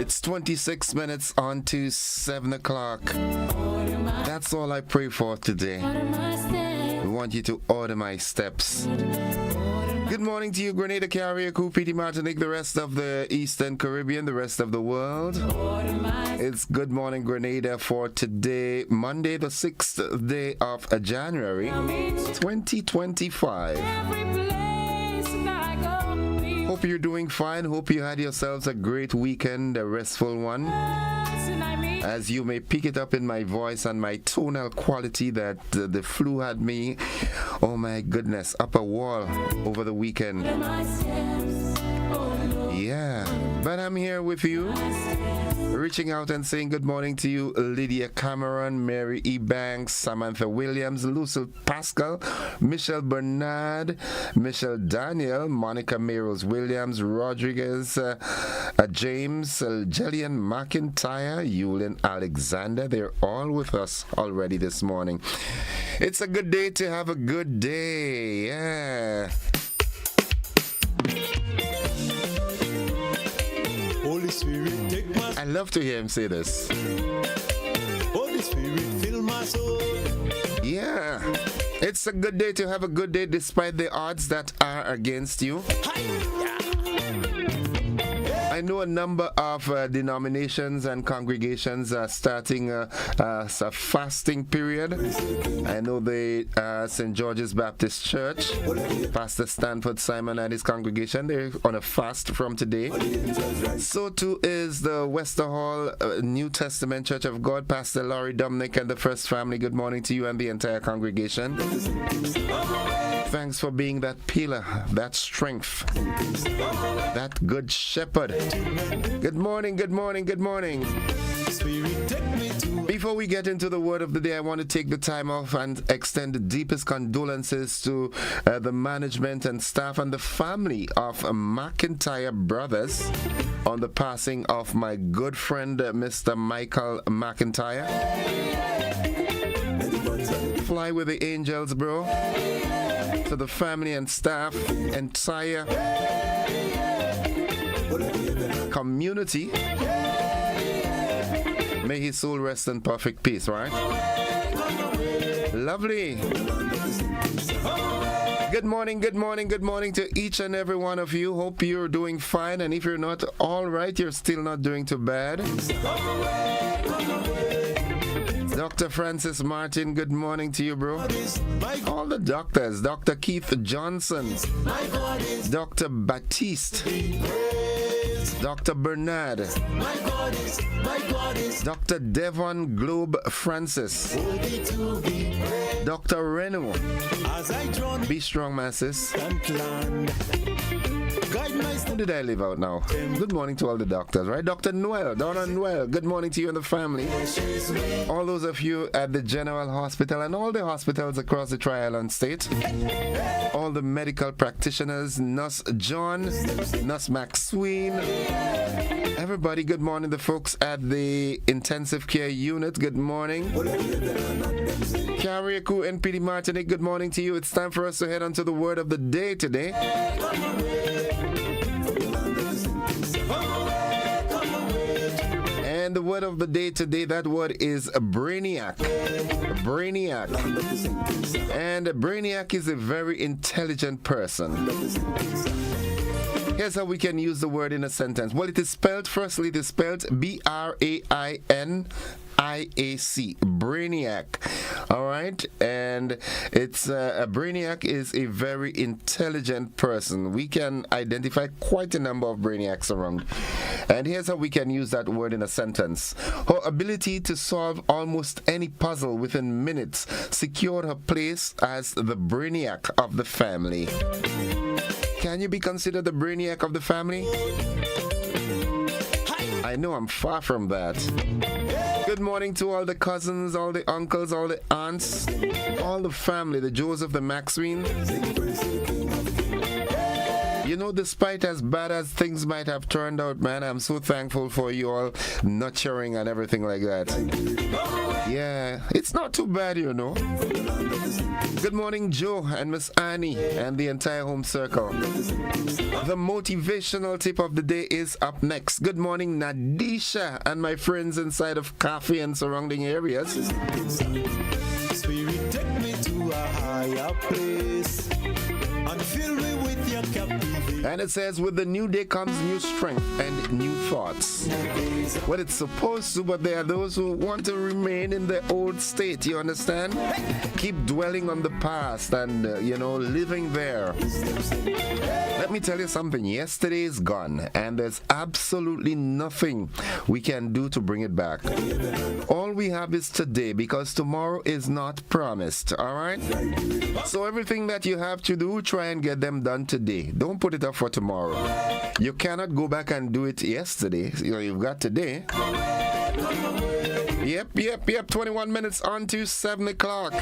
It's 26 minutes on to 7 o'clock. That's all I pray for today. I want you to order my steps. Good morning to you, Grenada, Carriacou, Petite Martinique, the rest of the Eastern Caribbean, the rest of the world. It's Good Morning Grenada for today, Monday, the 6th day of January, 2025. Hope you're doing fine. Hope you had yourselves a great weekend, a restful one. As you may pick it up in my voice and my tonal quality that the flu had me, oh my goodness, up a wall over the weekend. Yeah, but I'm here with you, reaching out and saying good morning to you, Lydia Cameron, Mary E. Banks, Samantha Williams, Lucille Pascal, Michelle Bernard, Michelle Daniel, Monica Mayros Williams, Rodriguez, James, Jillian McIntyre, Yulian Alexander. They're all with us already this morning. It's a good day to have a good day. Yeah. Holy Spirit, take my I love to hear him say this. Holy Spirit, fill my soul. Yeah. It's a good day to have a good day despite the odds that are against you. I know a number of denominations and congregations are starting a fasting period. I know the St. George's Baptist Church, Pastor Stanford Simon and his congregation, they're on a fast from today. So too is the Wester Hall New Testament Church of God, Pastor Laurie Dominic and the First Family. Good morning to you and the entire congregation. Thanks for being that pillar, that strength, that good shepherd. Good morning, good morning, good morning. Before we get into the word of the day, I want to take the time off and extend the deepest condolences to the management and staff and the family of McIntyre Brothers on the passing of my good friend, Mr. Michael McIntyre. Fly with the angels, bro. To the family and staff, entire community, may his soul rest in perfect peace, right? Lovely. Good morning, good morning, good morning to each and every one of you. Hope you're doing fine, and if you're not all right, you're still not doing too bad. Dr. Francis Martin, good morning to you, bro. All the doctors, Dr. Keith Johnson, Dr. Baptiste, Dr. Bernard, Dr. Devon Globe Francis, Dr. Reno. Be strong, masses. Who did I leave out now? Good morning to all the doctors, right? Dr. Noel, Donna Noel, good morning to you and the family. All those of you at the General Hospital and all the hospitals across the Tri-Island State. All the medical practitioners, Nurse John, Nurse Maxween. Everybody, good morning. The folks at the intensive care unit, good morning. Carriacou and Petite Martinique, good morning to you. It's time for us to head on to the word of the day today. And the word of the day today, that word is brainiac. Brainiac. And brainiac is a very intelligent person. Here's how we can use the word in a sentence. Well, it is spelled, firstly, it is spelled B-R-A-I-N-I-A-C, brainiac. All right, and it's a brainiac is a very intelligent person. We can identify quite a number of brainiacs around. And here's how we can use that word in a sentence. Her ability to solve almost any puzzle within minutes secured her place as the brainiac of the family. Can you be considered the brainiac of the family? I know I'm far from that. Good morning to all the cousins, all the uncles, all the aunts, all the family, the Joseph, the Maxween. You despite as bad as things might have turned out, man, I'm so thankful for you all nurturing and everything like that. Yeah, it's not too bad, Good morning, Joe and Miss Annie and the entire home circle. The motivational tip of the day is up next. Good morning, Nadisha and my friends inside of Coffee and surrounding areas. Spirit, take me to a higher place and fill me with your captivity. And it says, with the new day comes new strength and new thoughts. Well, it's supposed to, but there are those who want to remain in the old state, you understand? Keep dwelling on the past and, living there. Let me tell you something. Yesterday is gone, and there's absolutely nothing we can do to bring it back. All we have is today, because tomorrow is not promised, all right? So everything that you have to do, try and get them done today. Don't put it up for tomorrow. You cannot go back and do it yesterday. You've got today. Yep. 21 minutes on to 7 o'clock.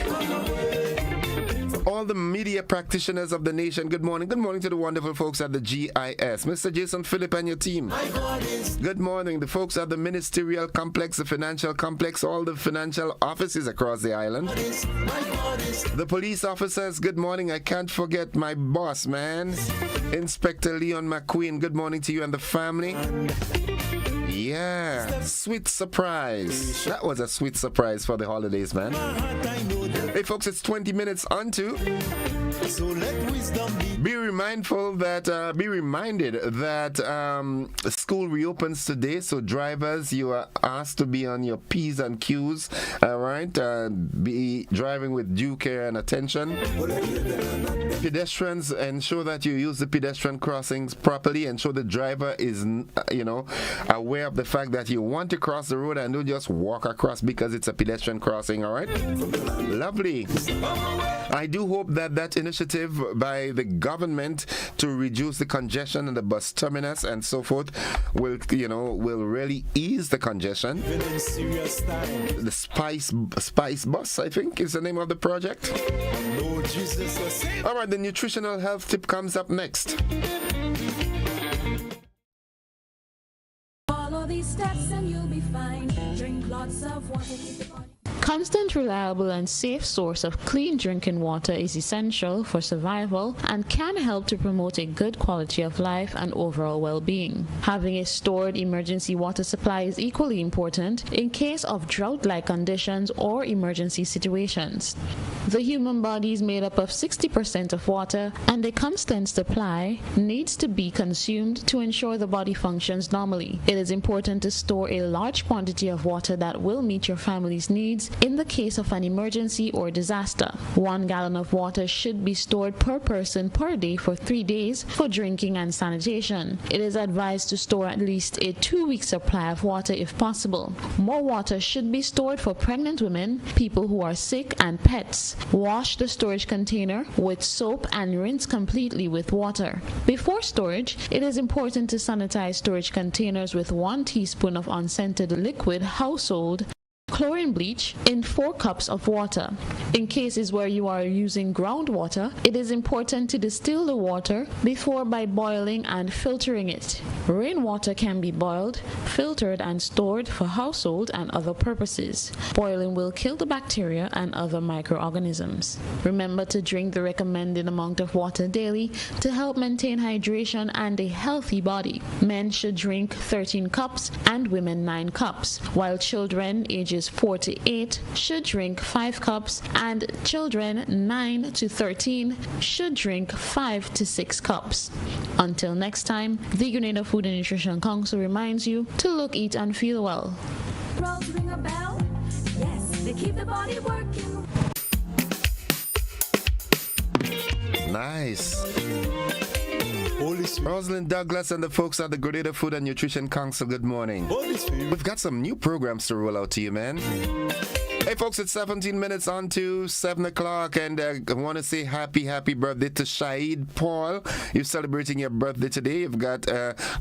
All the media practitioners of the nation, good morning. Good morning to the wonderful folks at the GIS. Mr. Jason Phillip and your team. Good morning. The folks at the ministerial complex, the financial complex, all the financial offices across the island. The police officers, good morning. I can't forget my boss, man. Inspector Leon McQueen, good morning to you and the family. Yeah, sweet surprise. That was a sweet surprise for the holidays, man. Hey, folks, it's 20 minutes on to. So let wisdom be reminded that school reopens today. So drivers, you are asked to be on your P's and Q's. All right, be driving with due care and attention. Pedestrians, ensure that you use the pedestrian crossings properly. Ensure the driver is, aware of the fact that you want to cross the road and don't just walk across because it's a pedestrian crossing. All right, lovely. I do hope that initiative by the government to reduce the congestion in the bus terminus and so forth will really ease the congestion. The Spice Bus, I think, is the name of the project. All right, the nutritional health tip comes up next. Follow these steps and you'll be fine. Drink lots of water. Constant, reliable, and safe source of clean drinking water is essential for survival and can help to promote a good quality of life and overall well-being. Having a stored emergency water supply is equally important in case of drought-like conditions or emergency situations. The human body is made up of 60% of water, and a constant supply needs to be consumed to ensure the body functions normally. It is important to store a large quantity of water that will meet your family's needs in the case of an emergency or disaster. 1 gallon of water should be stored per person per day for 3 days for drinking and sanitation. It is advised to store at least a 2-week supply of water if possible. More water should be stored for pregnant women, people who are sick, and pets. Wash the storage container with soap and rinse completely with water. Before storage, it is important to sanitize storage containers with 1 teaspoon of unscented liquid household chlorine bleach in 4 cups of water. In cases where you are using groundwater, it is important to distill the water before by boiling and filtering it. Rainwater can be boiled, filtered, and stored for household and other purposes. Boiling will kill the bacteria and other microorganisms. Remember to drink the recommended amount of water daily to help maintain hydration and a healthy body. Men should drink 13 cups and women 9 cups, while children ages 4 to 8 should drink 5 cups, and children 9 to 13 should drink 5 to 6 cups. Until next time, the Grenada Food and Nutrition Council reminds you to look, eat, and feel well. Rolls ring a bell? Yes, they keep the body working. Nice. Rosalind Douglas and the folks at the Grenada Food and Nutrition Council, good morning. We've got some new programs to roll out to you, man. Hey folks, it's 17 minutes on to 7 o'clock, and I want to say happy birthday to Shahid Paul. You're celebrating your birthday today. You've got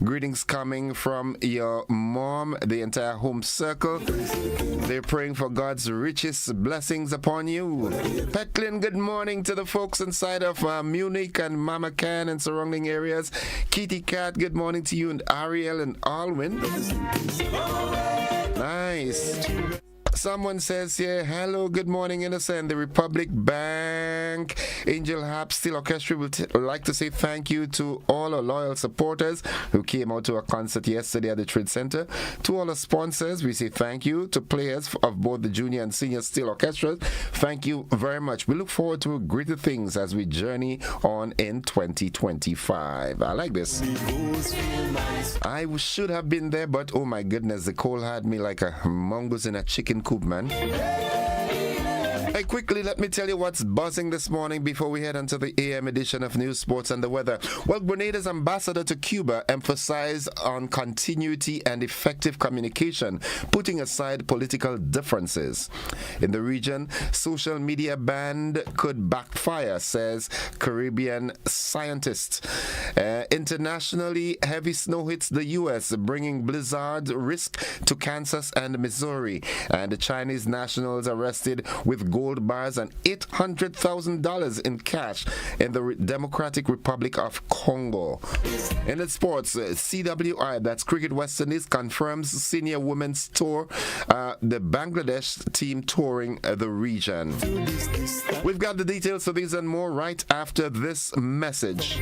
greetings coming from your mom, the entire home circle. They're praying for God's richest blessings upon you. Petlin, good morning to the folks inside of Munich and Mama Can and surrounding areas. Kitty Cat, good morning to you, and Ariel and Alwyn. Nice. Someone says here, hello, good morning, Innocent. The Republic Bank, Angel Harp Steel Orchestra would like to say thank you to all our loyal supporters who came out to our concert yesterday at the Trade Center. To all our sponsors, we say thank you. To players of both the junior and senior steel orchestras, thank you very much. We look forward to greater things as we journey on in 2025. I like this. I should have been there, but oh my goodness, the cold had me like a mongoose in a chicken coop, man. Hey, quickly, let me tell you what's buzzing this morning before we head into the AM edition of News, Sports, and the Weather. Well, Grenada's ambassador to Cuba emphasized on continuity and effective communication, putting aside political differences. In the region, social media ban could backfire, says Caribbean scientists. Internationally, heavy snow hits the U.S., bringing blizzard risk to Kansas and Missouri. And the Chinese nationals arrested with gold bars and $800,000 in cash in the Democratic Republic of Congo. In the sports, CWI, that's Cricket West Indies, confirms senior women's tour, the Bangladesh team touring the region. We've got the details of these and more right after this message.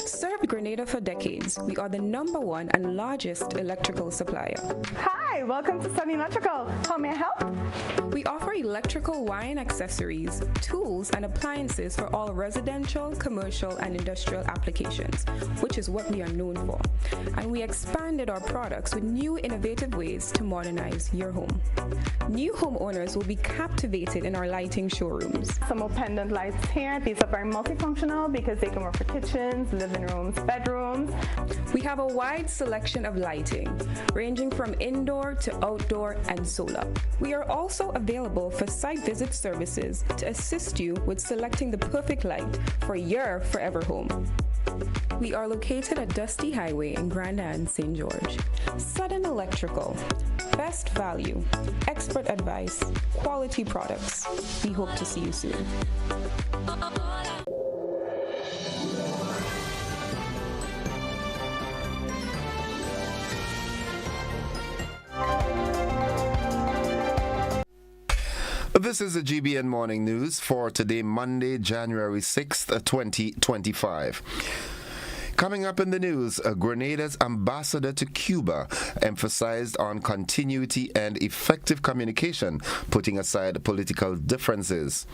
Served Grenada for decades. We are the #1 and largest electrical supplier. Hi, welcome to Sunny Electrical. How may I help? We offer electrical wire accessories, tools, and appliances for all residential, commercial, and industrial applications, which is what we are known for. And we expanded our products with new innovative ways to modernize your home. New homeowners will be captivated in our lighting showrooms. Some more pendant lights here. These are very multifunctional because they can work for kitchens, living rooms, bedrooms. We have a wide selection of lighting, ranging from indoor to outdoor and solar. We are also available for site visit services to assist you with selecting the perfect light for your forever home. We are located at Dusty Highway in Grenada and St. George. Sudden Electrical. Best value, expert advice, quality products. We hope to see you soon. This is the GBN Morning News for today, Monday, January 6th, 2025. Coming up in the news, Grenada's ambassador to Cuba emphasized on continuity and effective communication, putting aside political differences.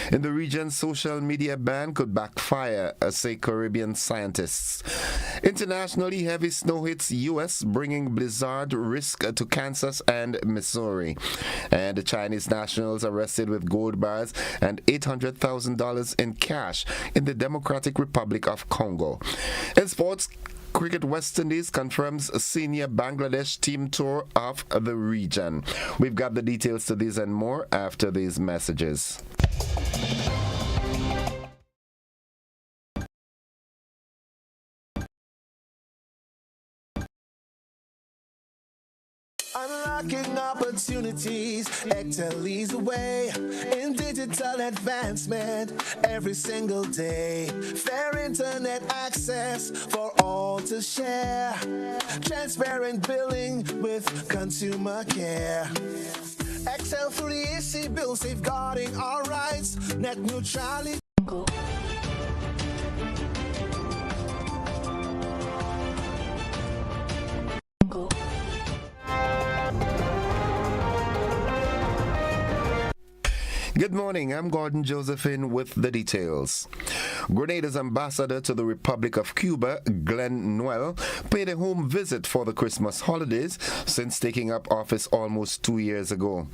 In the region, social media ban could backfire, say Caribbean scientists. Internationally, heavy snow hits U.S., bringing blizzard risk to Kansas and Missouri. And the Chinese nationals arrested with gold bars and $800,000 in cash in the Democratic Republic of Congo. In sports, Cricket West Indies confirms a senior Bangladesh team tour of the region. We've got the details to these and more after these messages. Unlocking opportunities, Excel leads the way in digital advancement every single day. Fair internet access for all to share. Transparent billing with consumer care. Excel through the EC bill, safeguarding our rights. Net neutrality. Good morning, I'm Gordon Josephine with the details. Grenada's ambassador to the Republic of Cuba, Glenn Noel, paid a home visit for the Christmas holidays since taking up office almost 2 years ago.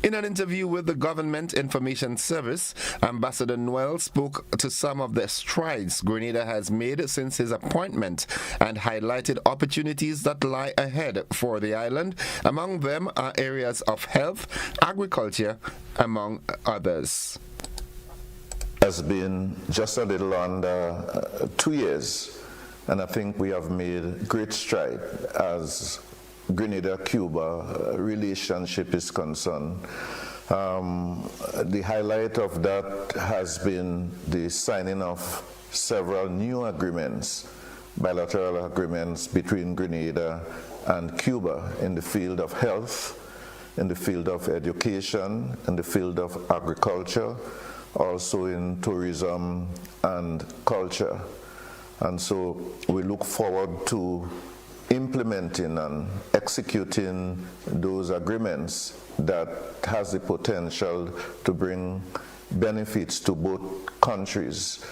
In an interview with the Government Information Service, Ambassador Noel spoke to some of the strides Grenada has made since his appointment and highlighted opportunities that lie ahead for the island. Among them are areas of health, agriculture, among others. Has been just a little under 2 years, and I think we have made great stride as Grenada-Cuba relationship is concerned. The highlight of that has been the signing of several new agreements, bilateral agreements between Grenada and Cuba in the field of health, in the field of education, in the field of agriculture, also in tourism and culture. And so we look forward to implementing and executing those agreements that has the potential to bring benefits to both countries.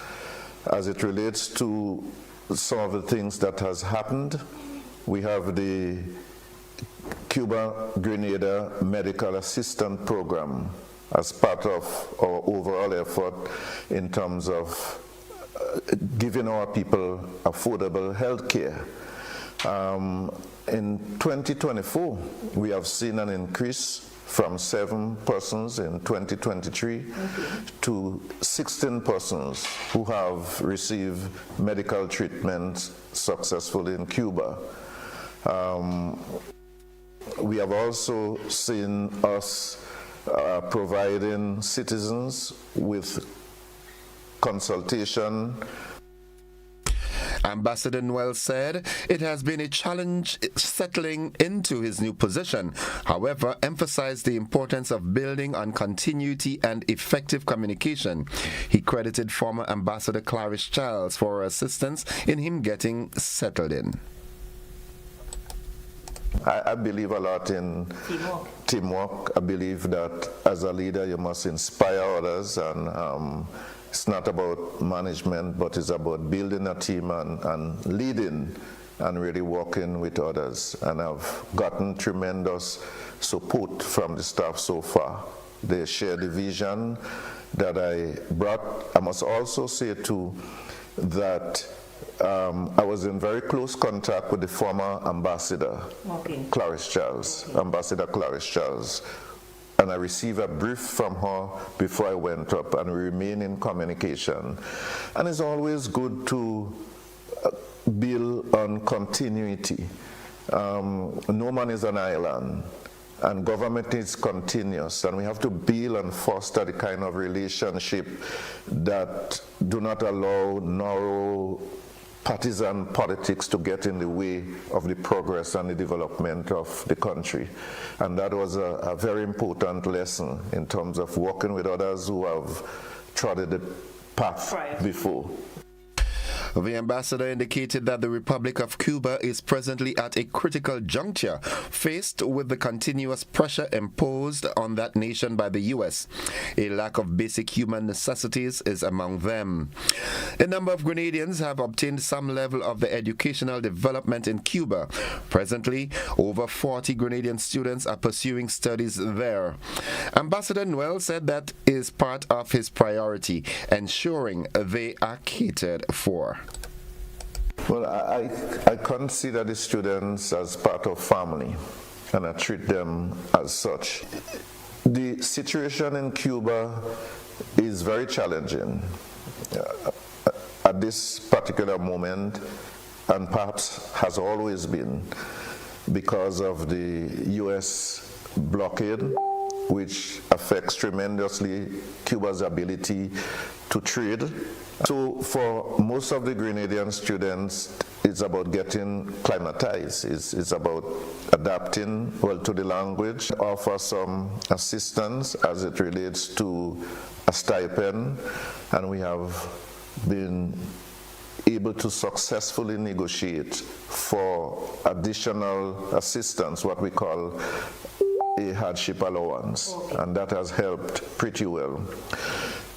As it relates to some of the things that has happened, we have the Cuba-Grenada Medical Assistance Program as part of our overall effort in terms of giving our people affordable health care. In 2024, we have seen an increase from 7 persons in 2023 to 16 persons who have received medical treatment successfully in Cuba. We have also seen us providing citizens with consultation. Ambassador Noel said it has been a challenge settling into his new position, however, emphasized the importance of building on continuity and effective communication. He credited former Ambassador Clarice Charles for her assistance in him getting settled in. I believe a lot in teamwork. I believe that as a leader you must inspire others, and it's not about management, but it's about building a team and leading and really working with others. And I've gotten tremendous support from the staff so far. They share the vision that I brought. I must also say too that I was in very close contact with the former ambassador, Clarice Charles, Ambassador Clarice Charles. And I received a brief from her before I went up, and we remain in communication. And it's always good to build on continuity. No man is an island, and government is continuous, and we have to build and foster the kind of relationship that do not allow narrow partisan politics to get in the way of the progress and the development of the country. And that was a very important lesson in terms of working with others who have trodden the path before. The ambassador indicated that the Republic of Cuba is presently at a critical juncture, faced with the continuous pressure imposed on that nation by the U.S. A lack of basic human necessities is among them. A number of Grenadians have obtained some level of the educational development in Cuba. Presently, over 40 Grenadian students are pursuing studies there. Ambassador Noel said that is part of his priority, ensuring they are catered for. Well, I consider the students as part of family, and I treat them as such. The situation in Cuba is very challenging at this particular moment, and perhaps has always been, because of the U.S. blockade, which affects tremendously Cuba's ability to trade. So for most of the Grenadian students, it's about getting climatized. It's about adapting well to the language, offer some assistance as it relates to a stipend, and we have been able to successfully negotiate for additional assistance, what we call a hardship allowance, and that has helped pretty well.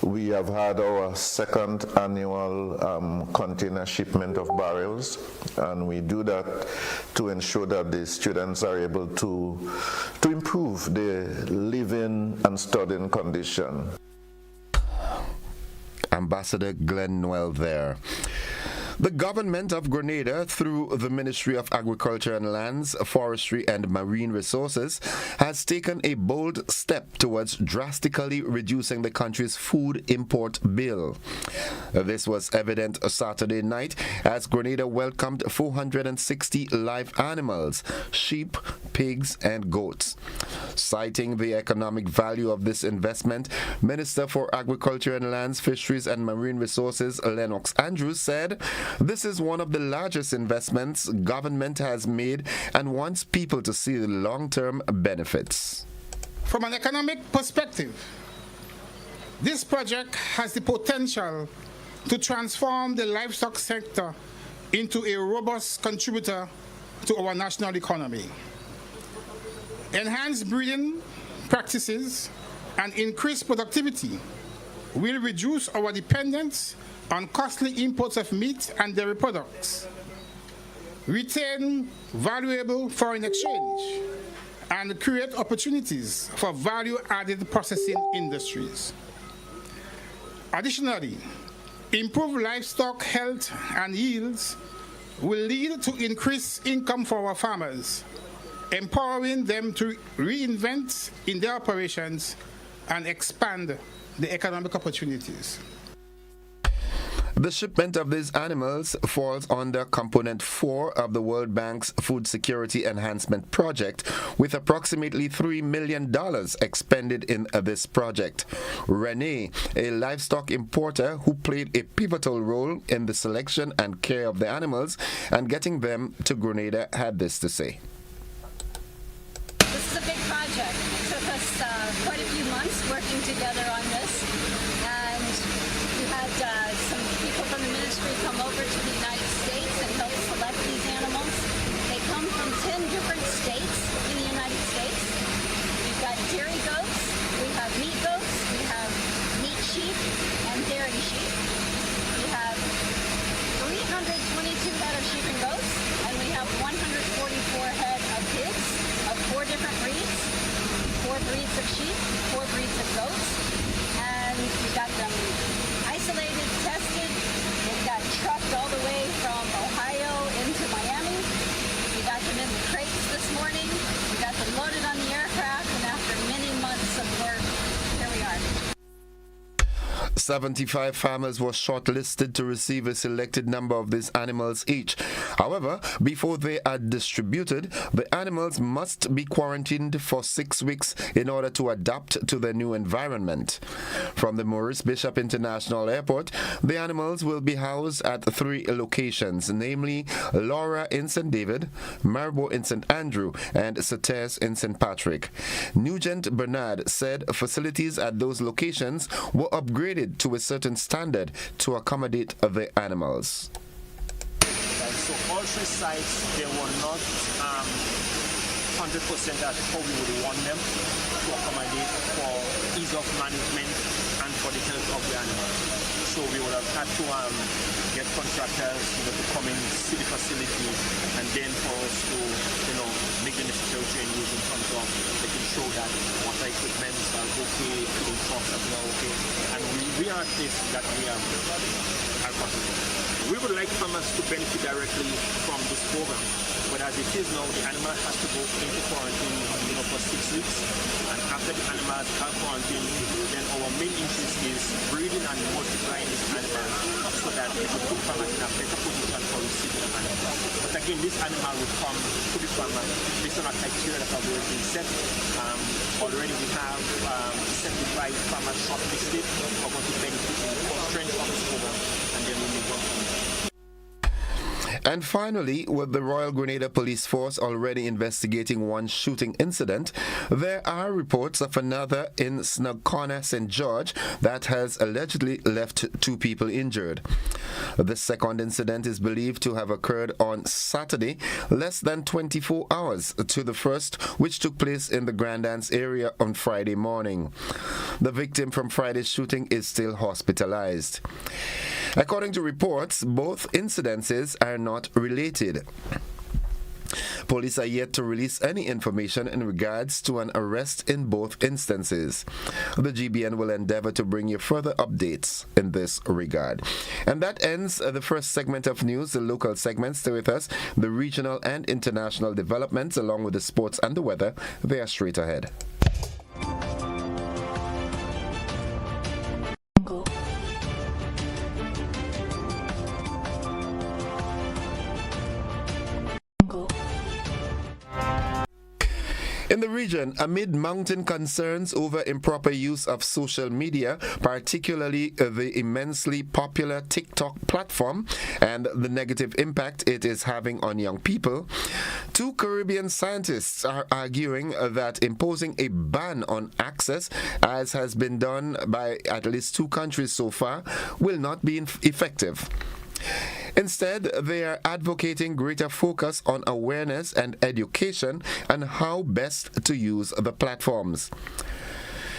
We have had our second annual container shipment of barrels, and we do that to ensure that the students are able to improve their living non-studying condition. Ambassador Glenn Noel there. The government of Grenada, through the Ministry of Agriculture and Lands, Forestry and Marine Resources, has taken a bold step towards drastically reducing the country's food import bill. This was evident Saturday night as Grenada welcomed 460 live animals, sheep, pigs and goats. Citing the economic value of this investment, Minister for Agriculture and Lands, Fisheries and Marine Resources Lennox Andrews said, "This is one of the largest investments government has made and wants people to see the long-term benefits." From an economic perspective, this project has the potential to transform the livestock sector into a robust contributor to our national economy. Enhanced breeding practices and increased productivity will reduce our dependence on costly imports of meat and dairy products, retain valuable foreign exchange, and create opportunities for value-added processing industries. Additionally, improved livestock health and yields will lead to increased income for our farmers, empowering them to reinvent in their operations and expand the economic opportunities. The shipment of these animals falls under Component 4 of the World Bank's Food Security Enhancement Project, with approximately $3 million expended in this project. Renee, a livestock importer who played a pivotal role in the selection and care of the animals and getting them to Grenada, had this to say. This is a big project. It took us quite a few months working together on this, and we had some people from the ministry come over to the United States and help select these animals. They come from 10 different states in the United States. We've got dairy goats, we have meat goats, we have meat sheep and dairy sheep. We have 322 head of sheep and goats, and we have 144 head of pigs of 4 different breeds, 4 breeds of sheep, 4 breeds of goats, and we got them isolated, tested. They got trucked all the way from Ohio into Miami. We got them in the crates this morning. We got them loaded on the aircraft, and after many months of work, here we are. 75 farmers were shortlisted to receive a selected number of these animals each. However, before they are distributed, the animals must be quarantined for 6 weeks in order to adapt to their new environment. From the Maurice Bishop International Airport, the animals will be housed at 3 locations, namely Laura in St. David, Marbo in St. Andrew, and Sates in St. Patrick. Nugent Bernard said facilities at those locations were upgraded to a certain standard to accommodate the animals. So all 3 sites, they were not 100% at how we would want them to accommodate for ease of management and for the health of the animals. So we would have had to get contractors to come in, see the facility, and then for us to make the necessary changes in terms of making sure that water equipment are okay, feeding crops are okay, and we are at this that we are comfortable. We would like farmers to benefit directly from this program, but as it is now, the animal has to go into quarantine for 6 weeks, and after the animals are quarantined, then our main interest is breeding and multiplying these animals so that we will put farmers in a better position for receiving the animals. But again, this animal will come to the farmer based on a criteria that have already been set. Already we have 75 farmers shortlisted for going to benefit in the strength of this program, and then we move on from there. And finally, with the Royal Grenada Police Force already investigating one shooting incident, there are reports of another in Snug Corner, St. George, that has allegedly left 2 people injured. The second incident is believed to have occurred on Saturday, less than 24 hours to the first, which took place in the Grandance area on Friday morning. The victim from Friday's shooting is still hospitalized. According to reports, both incidences are not related. Police are yet to release any information in regards to an arrest in both instances. The GBN will endeavor to bring you further updates in this regard. And that ends the first segment of news. The local segments stay with us. The regional and international developments, along with the sports and the weather, they are straight ahead. In the region, amid mounting concerns over improper use of social media, particularly the immensely popular TikTok platform and the negative impact it is having on young people, two Caribbean scientists are arguing that imposing a ban on access, as has been done by at least two countries so far, will not be effective. Instead, they are advocating greater focus on awareness and education and how best to use the platforms.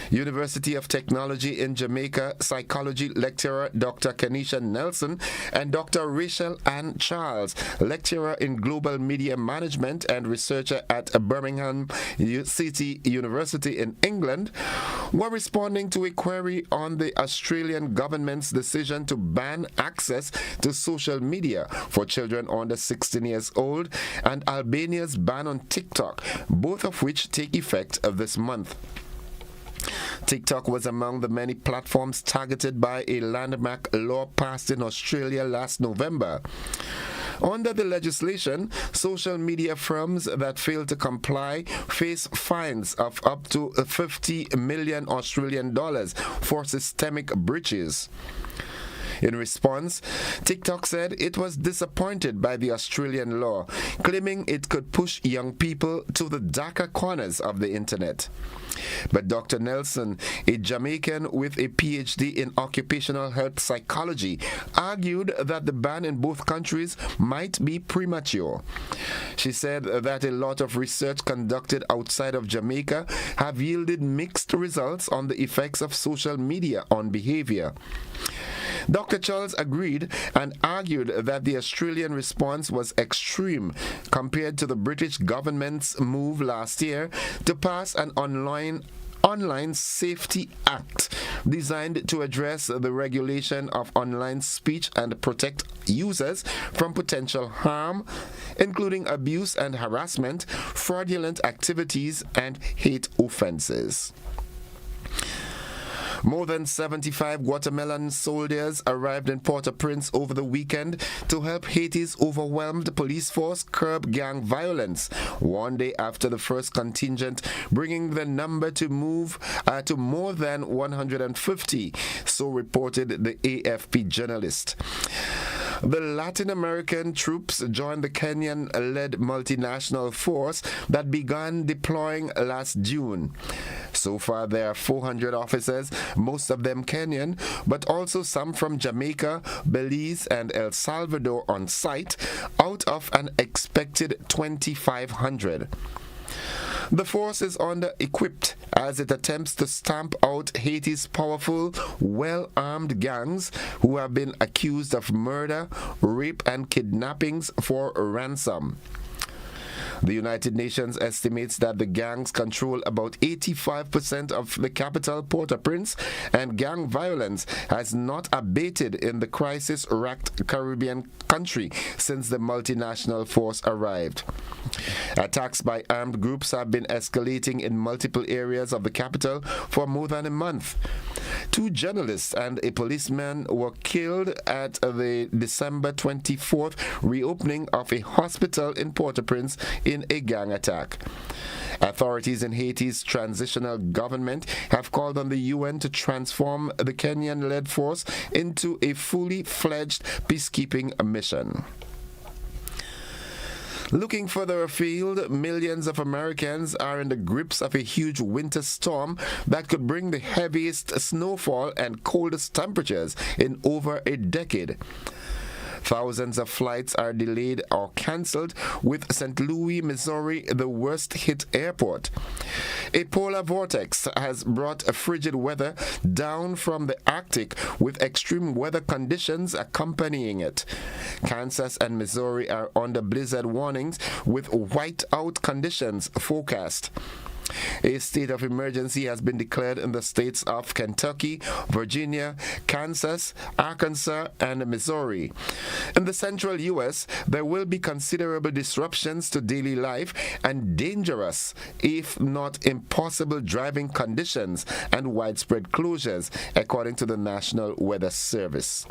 University of Technology in Jamaica psychology lecturer Dr. Kenisha Nelson and Dr. Rachel Ann Charles, lecturer in global media management and researcher at Birmingham City University in England, were responding to a query on the Australian government's decision to ban access to social media for children under 16 years old and Albania's ban on TikTok, both of which take effect this month. TikTok was among the many platforms targeted by a landmark law passed in Australia last November. Under the legislation, social media firms that fail to comply face fines of up to 50 million Australian dollars for systemic breaches. In response, TikTok said it was disappointed by the Australian law, claiming it could push young people to the darker corners of the internet. But Dr. Nelson, a Jamaican with a PhD in occupational health psychology, argued that the ban in both countries might be premature. She said that a lot of research conducted outside of Jamaica have yielded mixed results on the effects of social media on behavior. Dr. Charles agreed and argued that the Australian response was extreme compared to the British government's move last year to pass an Online Safety Act designed to address the regulation of online speech and protect users from potential harm, including abuse and harassment, fraudulent activities, and hate offenses. More than 75 Guatemalan soldiers arrived in Port-au-Prince over the weekend to help Haiti's overwhelmed police force curb gang violence, one day after the first contingent, bringing the number to move to more than 150, so reported the AFP journalist. The Latin American troops joined the Kenyan-led multinational force that began deploying last June. So far, there are 400 officers, most of them Kenyan, but also some from Jamaica, Belize, and El Salvador on site, out of an expected 2,500. The force is under-equipped as it attempts to stamp out Haiti's powerful, well-armed gangs who have been accused of murder, rape, and kidnappings for ransom. The United Nations estimates that the gangs control about 85% of the capital, Port-au-Prince, and gang violence has not abated in the crisis-racked Caribbean country since the multinational force arrived. Attacks by armed groups have been escalating in multiple areas of the capital for more than a month. 2 journalists and a policeman were killed at the December 24th reopening of a hospital in Port-au-Prince in a gang attack. Authorities in Haiti's transitional government have called on the UN to transform the Kenyan-led force into a fully fledged peacekeeping mission. Looking further afield, millions of Americans are in the grips of a huge winter storm that could bring the heaviest snowfall and coldest temperatures in over a decade. Thousands of flights are delayed or cancelled, with St. Louis, Missouri the worst hit airport. A polar vortex has brought frigid weather down from the Arctic, with extreme weather conditions accompanying it. Kansas and Missouri are under blizzard warnings, with whiteout conditions forecast. A state of emergency has been declared in the states of Kentucky, Virginia, Kansas, Arkansas, and Missouri. In the central U.S., there will be considerable disruptions to daily life and dangerous, if not impossible, driving conditions and widespread closures, according to the National Weather Service.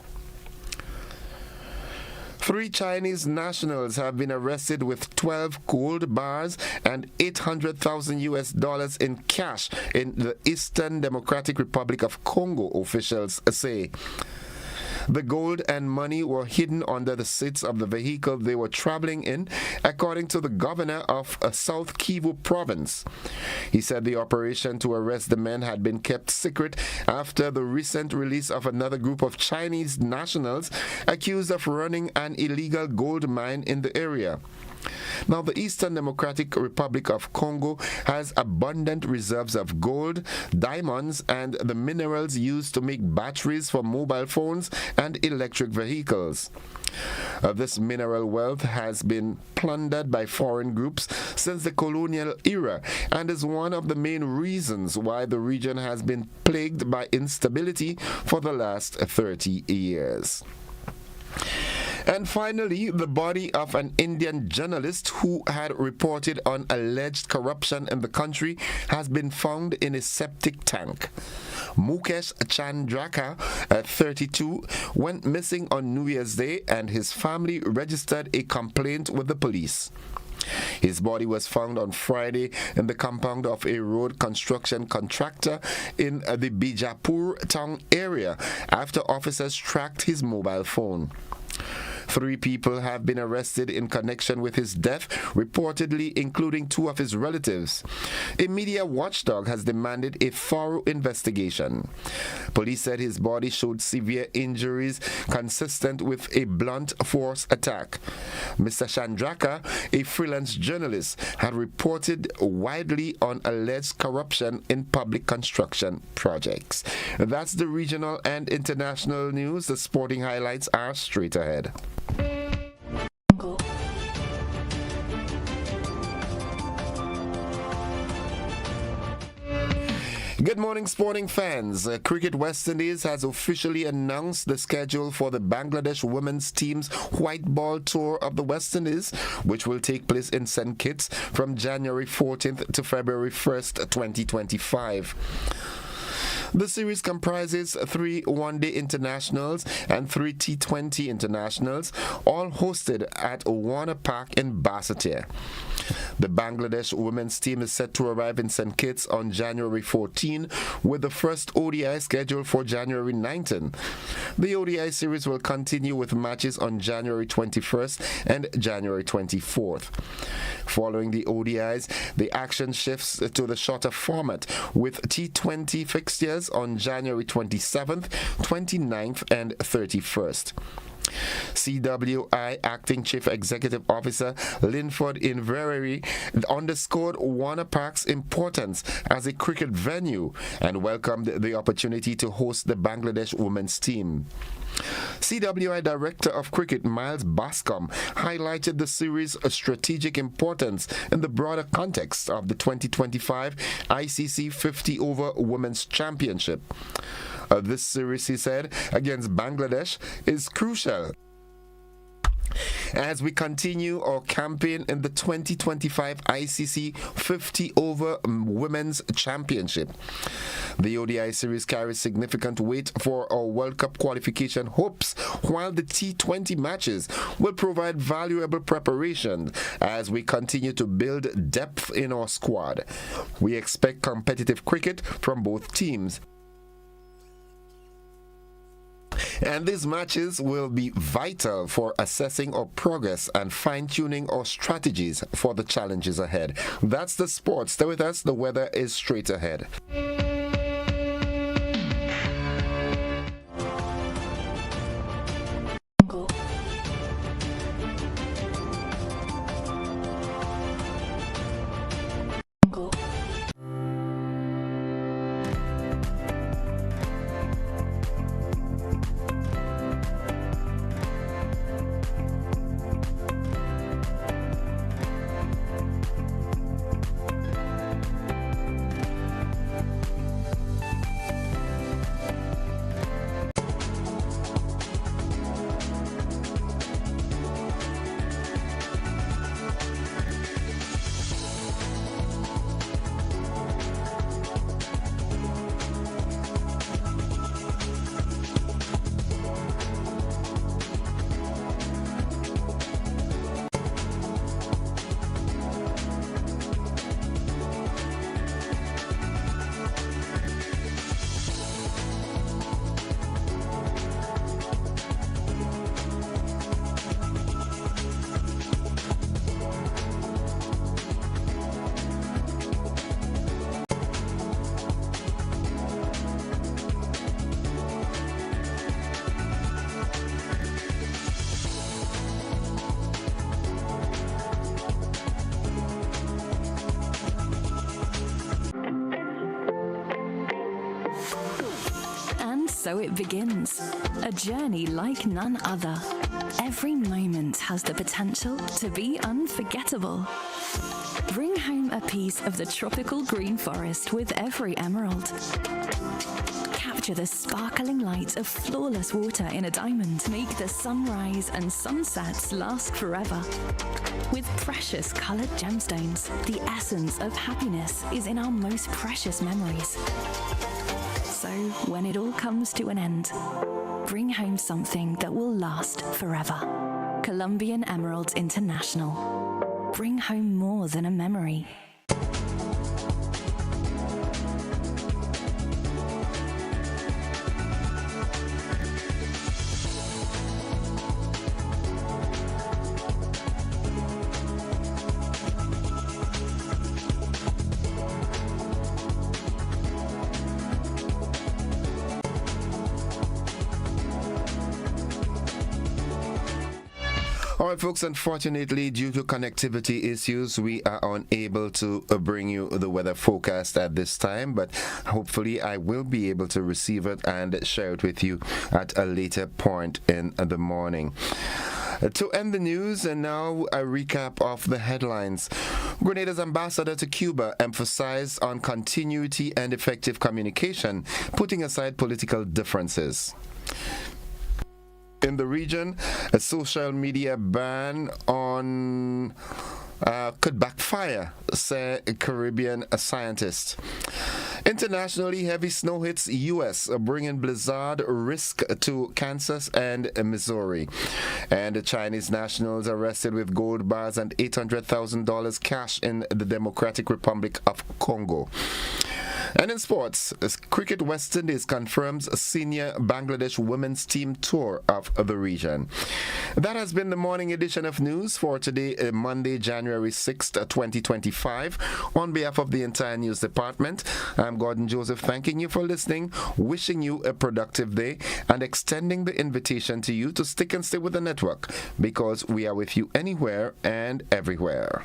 3 Chinese nationals have been arrested with 12 gold bars and $800,000 in cash in the Eastern Democratic Republic of Congo, officials say. The gold and money were hidden under the seats of the vehicle they were traveling in, according to the governor of South Kivu province. He said the operation to arrest the men had been kept secret after the recent release of another group of Chinese nationals accused of running an illegal gold mine in the area. Now, the Eastern Democratic Republic of Congo has abundant reserves of gold, diamonds, and the minerals used to make batteries for mobile phones and electric vehicles. This mineral wealth has been plundered by foreign groups since the colonial era and is one of the main reasons why the region has been plagued by instability for the last 30 years. And finally, the body of an Indian journalist who had reported on alleged corruption in the country has been found in a septic tank. Mukesh Chandraka, 32, went missing on New Year's Day, and his family registered a complaint with the police. His body was found on Friday in the compound of a road construction contractor in the Bijapur town area after officers tracked his mobile phone. 3 people have been arrested in connection with his death, reportedly including 2 of his relatives. A media watchdog has demanded a thorough investigation. Police said his body showed severe injuries consistent with a blunt force attack. Mr. Chandraka, a freelance journalist, had reported widely on alleged corruption in public construction projects. That's the regional and international news. The sporting highlights are straight ahead. Good morning, sporting fans. Cricket West Indies has officially announced the schedule for the Bangladesh women's team's white ball tour of the West Indies, which will take place in St. Kitts from January 14th to February 1st, 2025. The series comprises 3 one-day internationals and 3 T20 internationals, all hosted at Warner Park in Basseterre. The Bangladesh women's team is set to arrive in St. Kitts on January 14, with the first ODI scheduled for January 19. The ODI series will continue with matches on January 21st and January 24th. Following the ODIs, the action shifts to the shorter format, with T20 fixtures on January 27th, 29th, and 31st. CWI Acting Chief Executive Officer Linford Inverary underscored Warner Park's importance as a cricket venue and welcomed the opportunity to host the Bangladesh women's team. CWI Director of Cricket Miles Bascom highlighted the series' strategic importance in the broader context of the 2025 ICC 50-over Women's Championship. This series, he said, against Bangladesh is crucial as we continue our campaign in the 2025 ICC 50-over Women's Championship. The ODI series carries significant weight for our World Cup qualification hopes, while the T20 matches will provide valuable preparation as we continue to build depth in our squad. We expect competitive cricket from both teams, and these matches will be vital for assessing our progress and fine-tuning our strategies for the challenges ahead. That's the sports. Stay with us. The weather is straight ahead. And so it begins, a journey like none other. Every moment has the potential to be unforgettable. Bring home a piece of the tropical green forest with every emerald. Capture the sparkling light of flawless water in a diamond. Make the sunrise and sunsets last forever. With precious colored gemstones, the essence of happiness is in our most precious memories. So, when it all comes to an end, bring home something that will last forever. Colombian Emeralds International. Bring home more than a memory. All right, folks, unfortunately, due to connectivity issues, we are unable to bring you the weather forecast at this time, but hopefully I will be able to receive it and share it with you at a later point in the morning. To end the news, and now a recap of the headlines. Grenada's ambassador to Cuba emphasized on continuity and effective communication, putting aside political differences. In the region, a social media ban on could backfire, say Caribbean scientists. Internationally, heavy snow hits U.S., bringing blizzard risk to Kansas and Missouri. And the Chinese nationals arrested with gold bars and $800,000 cash in the Democratic Republic of Congo. And in sports, Cricket West Indies confirms a senior Bangladesh women's team tour of the region. That has been the morning edition of news for today, Monday, January 6th, 2025. On behalf of the entire news department, I'm Gordon Joseph, thanking you for listening, wishing you a productive day, and extending the invitation to you to stick and stay with the network, because we are with you anywhere and everywhere.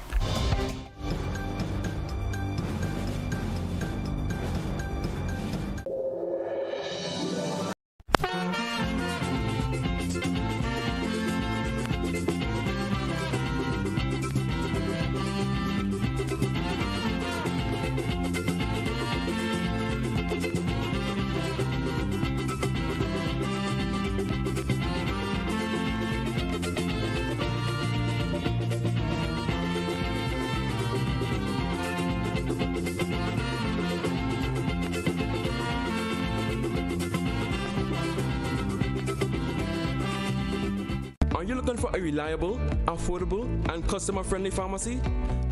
Are you looking for a reliable, affordable, and customer-friendly pharmacy?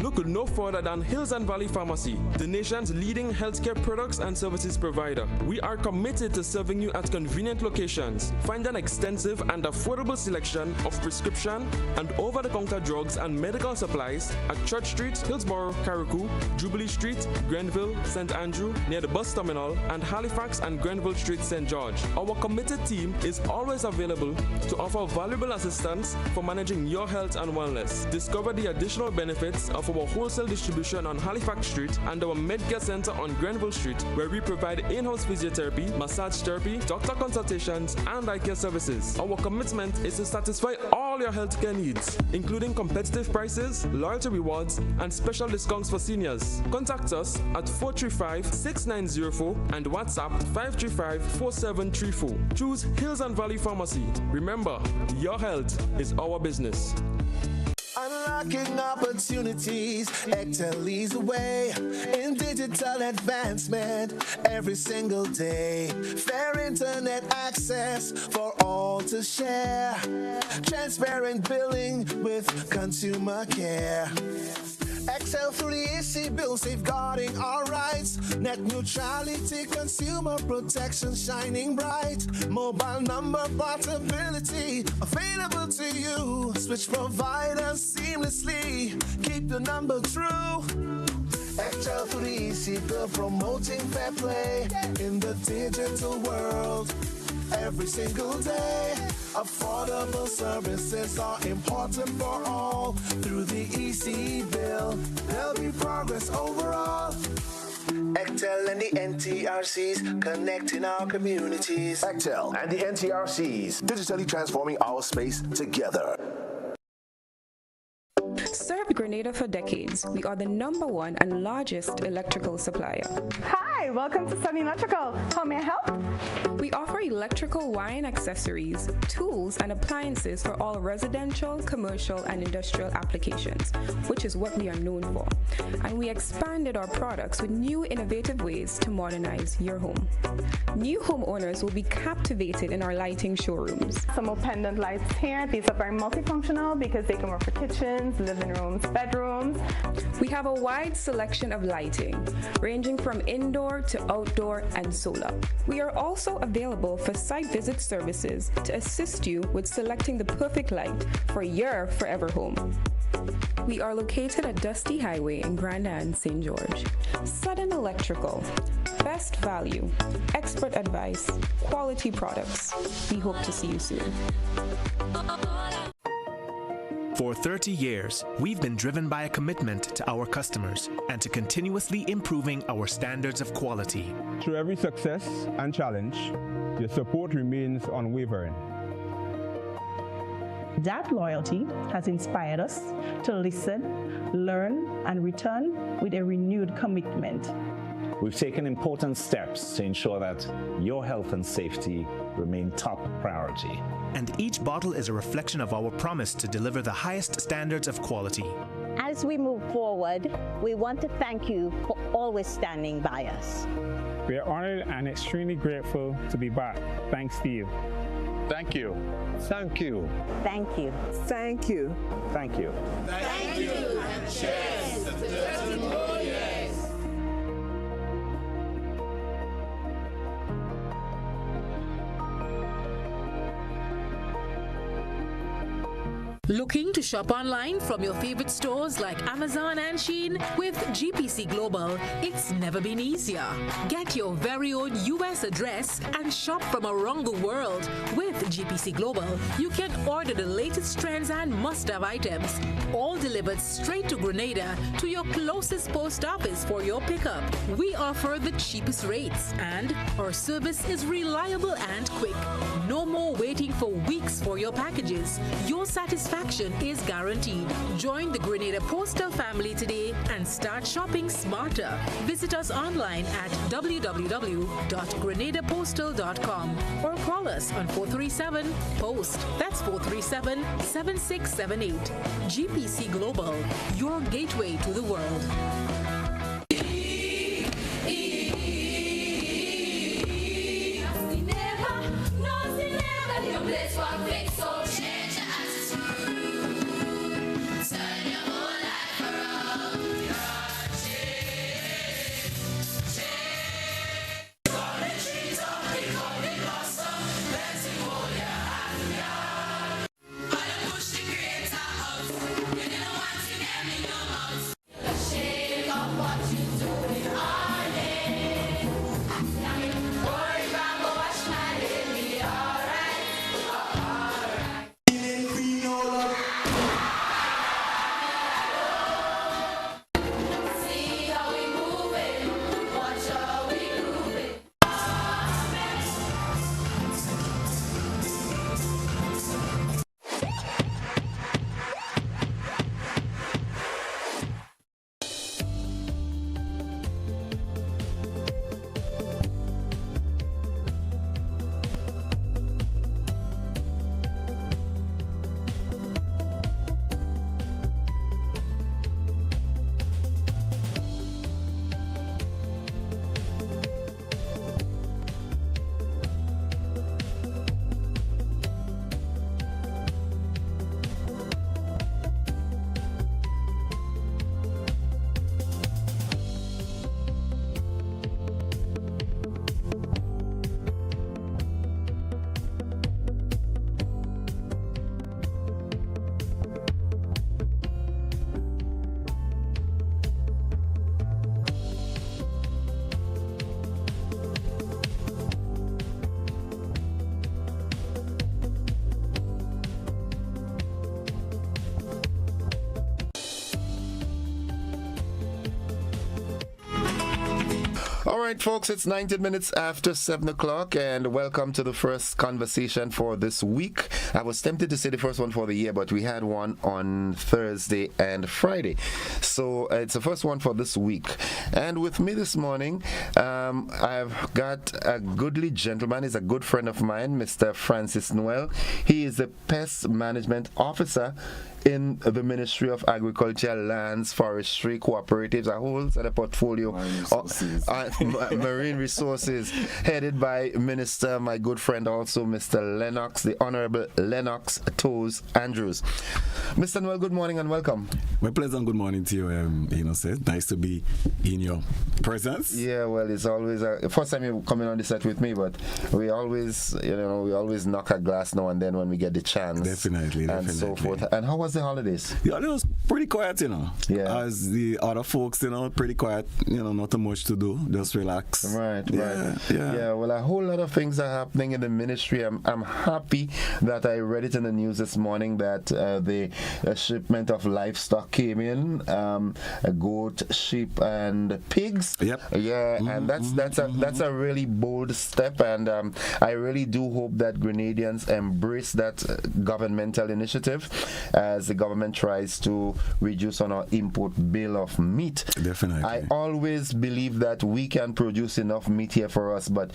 Look no further than Hills and Valley Pharmacy, the nation's leading healthcare products and services provider. We are committed to serving you at convenient locations. Find an extensive and affordable selection of prescription and over-the-counter drugs and medical supplies at Church Street, Hillsborough, Carriacou, Jubilee Street, Grenville, St. Andrew, near the bus terminal, and Halifax and Grenville Street, St. George. Our committed team is always available to offer valuable assistance for managing your health and wellness. Discover the additional benefits of our wholesale distribution on Halifax Street and our Medcare Center on Grenville Street, where we provide in-house physiotherapy, massage therapy, doctor consultations, and eye care services. Our commitment is to satisfy all your healthcare needs, including competitive prices, loyalty rewards, and special discounts for seniors. Contact us at 435-6904 and WhatsApp 535-4734. Choose Hills and Valley Pharmacy. Remember, your health is our business. Unlocking opportunities, Excel leads the way in digital advancement every single day. Fair internet access for all to share. Transparent billing with consumer care. Excel 3EC bill safeguarding our rights. Net neutrality, consumer protection shining bright. Mobile number portability available to you. Switch providers seamlessly. Keep the number true. Excel 3EC bill promoting fair play in the digital world. Every single day, affordable services are important for all. Through the EC bill, there'll be progress overall. Ectel and the NTRCs connecting our communities. Ectel and the NTRCs, digitally transforming our space together. Served Grenada for decades, we are the #1 and largest electrical supplier. Hi, welcome to Sunny Electrical. How may I help? We offer electrical wire and accessories, tools, and appliances for all residential, commercial, and industrial applications, which is what we are known for. And we expanded our products with new innovative ways to modernize your home. New homeowners will be captivated in our lighting showrooms. Some more pendant lights here. These are very multifunctional because they can work for kitchens, living rooms, bedrooms. We have a wide selection of lighting, ranging from indoor to outdoor and solar. We are also available for site visit services to assist you with selecting the perfect light for your forever home. We are located at Dusty Highway in Grenada, St. George. Sudden Electrical. Best value, expert advice, quality products. We hope to see you soon. For 30 years, we've been driven by a commitment to our customers and to continuously improving our standards of quality. Through every success and challenge, your support remains unwavering. That loyalty has inspired us to listen, learn, and return with a renewed commitment. We've taken important steps to ensure that your health and safety remain top priority. And each bottle is a reflection of our promise to deliver the highest standards of quality. As we move forward, we want to thank you for always standing by us. We are honored and extremely grateful to be back. Thanks, Steve. Thank you. Thank you. Thank you. Thank you. Thank you. Thank you. And cheers to 30 more years. Looking to shop online from your favorite stores like Amazon and Shein? With GPC Global, it's never been easier. Get your very own US address and shop from around the world. With GPC Global, you can order the latest trends and must-have items, all delivered straight to Grenada to your closest post office for your pickup. We offer the cheapest rates, and our service is reliable and quick. No more waiting for weeks for your packages. Your satisfaction is guaranteed. Join the Grenada Postal family today and start shopping smarter. Visit us online at www.grenadapostal.com or call us on 437-POST. That's 437-7678. GPC Global, your gateway to the world. right, folks, it's 19 minutes after 7 o'clock, and welcome to the first conversation for this week. I was tempted to say the first one for the year, but we had one on Thursday and Friday. So it's the first one for this week. And with me this morning, I've got a goodly gentleman. He's a good friend of mine, Mr. Francis Noel. He is the Pest Management Officer in the Ministry of Agriculture, Lands, Forestry, Cooperatives, a whole set of portfolio marine resources, headed by Minister, my good friend also, Mr. Lennox, the Honorable Lennox Toes Andrews. Mr. Noel, good morning and welcome. My pleasant good morning to you, Innocent. Nice to be in your presence. Yeah, well, it's always first time you're coming on the set with me, but we always, we always knock a glass now and then when we get the chance. Definitely. And so forth. And how was the holidays? The holidays was pretty quiet, Yeah. As the other folks, pretty quiet, not too much to do, just relax. Right. Yeah, well, a whole lot of things are happening in the ministry. I'm happy that I read it in the news this morning that the shipment of livestock came in, a goat, sheep, and pigs. Yep. Yeah, and that's a really bold step, and I really do hope that Grenadians embrace that governmental initiative as the government tries to reduce on our import bill of meat. Definitely. I always believe that we can produce enough meat here for us, but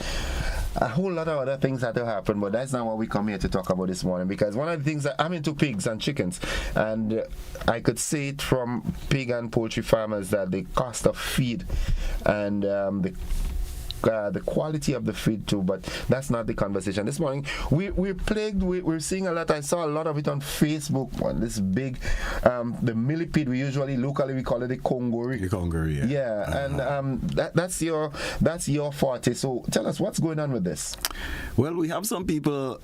a whole lot of other things have to happen, but that's not what we come here to talk about this morning, because one of the things that I'm into pigs and chickens, and I could see it from pig and poultry farmers that the cost of feed and the quality of the feed too, but that's not the conversation. This morning we're plagued, we're seeing a lot. I saw a lot of it on Facebook. This big the millipede, locally we call it the Congori. The Congori, yeah. And that's your forte. So tell us what's going on with this. Well, we have some people,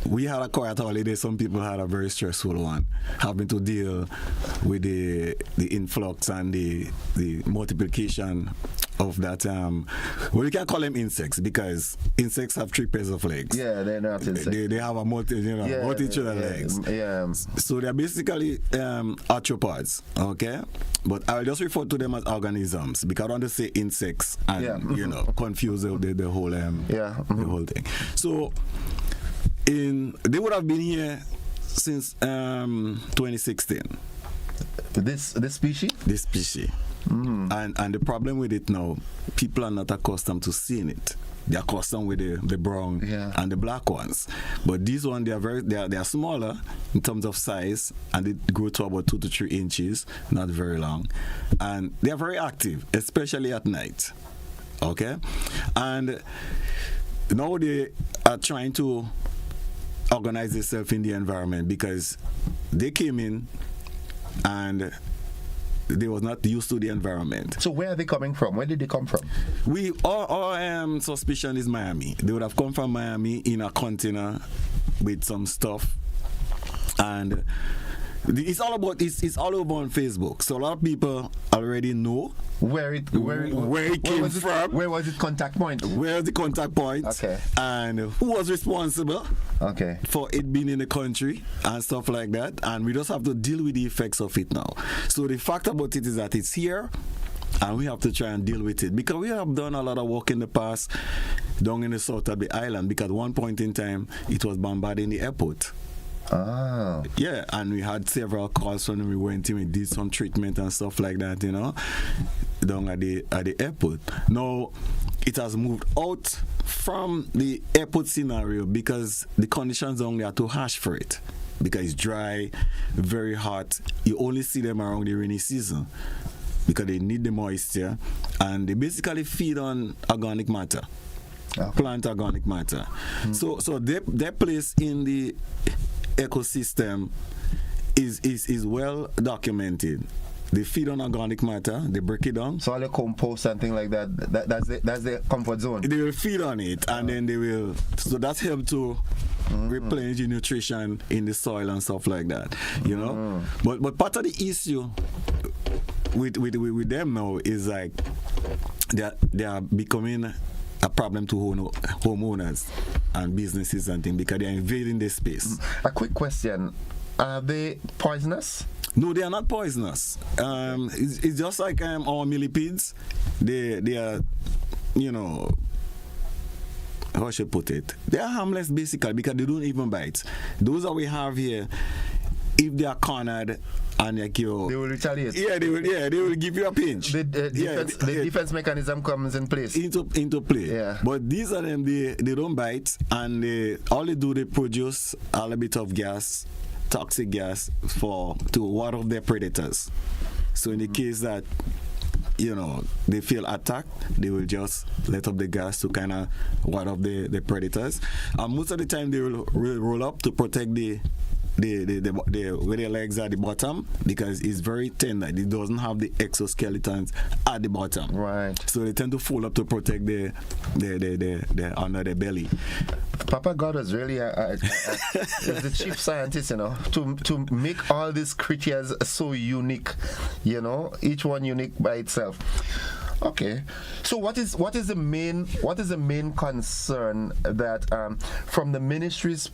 we had a quiet holiday. Some people had a very stressful one, having to deal with the influx and the multiplication of that. We can't call them insects, because insects have 3 pairs of legs. Yeah, they're not insects. They have a multitude of legs. Yeah. So they're basically arthropods. Okay, but I'll just refer to them as organisms, because I don't want to say insects and confuse the whole the whole thing. So. They would have been here since 2016. This species? This species. And the problem with it now, people are not accustomed to seeing it. They're accustomed with the brown and the black ones. But these ones, they are smaller in terms of size, and they grow to about 2 to 3 inches, not very long. And they are very active, especially at night. Okay? And now they are trying to organize themselves in the environment, because they came in and they was not used to the environment. So where are they coming from? Where did they come from? Our suspicion is Miami. They would have come from Miami in a container with some stuff, and it's all over on Facebook. So a lot of people already know where it came from. Where was it contact point? Where the contact point? Okay. And who was responsible? Okay. For it being in the country and stuff like that. And we just have to deal with the effects of it now. So the fact about it is that it's here, and we have to try and deal with it, because we have done a lot of work in the past down in the south of the island, because at one point in time it was bombarding the airport. Ah. Yeah, and we had several calls when we went in, we did some treatment and stuff like that, down at the airport. Now, it has moved out from the airport scenario, because the conditions only are too harsh for it. Because it's dry, very hot. You only see them around the rainy season, because they need the moisture, and they basically feed on organic matter. Plant organic matter. So their place in the ecosystem is well documented. They feed on organic matter, they break it down. So all the compost and things like that's the comfort zone. They will feed on it, and then they will, so that's help to replenish the nutrition in the soil and stuff like that, But part of the issue with them now is like they are becoming a problem to homeowners and businesses and things, because they are invading this space. A quick question: are they poisonous? No, they are not poisonous. It's just like our millipedes. They are, you know, how should I put it? They are harmless basically because they don't even bite. Those that we have here, if they are cornered and like they will retaliate. Yeah, they will give you a pinch. The defense mechanism comes in place. Into play. Yeah. But these are them, they don't bite, and all they do, they produce a little bit of gas, toxic gas, to ward off their predators. So in the case that, you know, they feel attacked, they will just let up the gas to kind of ward off the predators. And most of the time, they will roll up to protect the where their legs at the bottom, because it's very tender. It doesn't have the exoskeletons at the bottom. Right. So they tend to fold up to protect the under their belly. Papa God was really is the chief scientist, you know, to make all these creatures so unique, you know, each one unique by itself. Okay, so what is the main concern that from the ministry's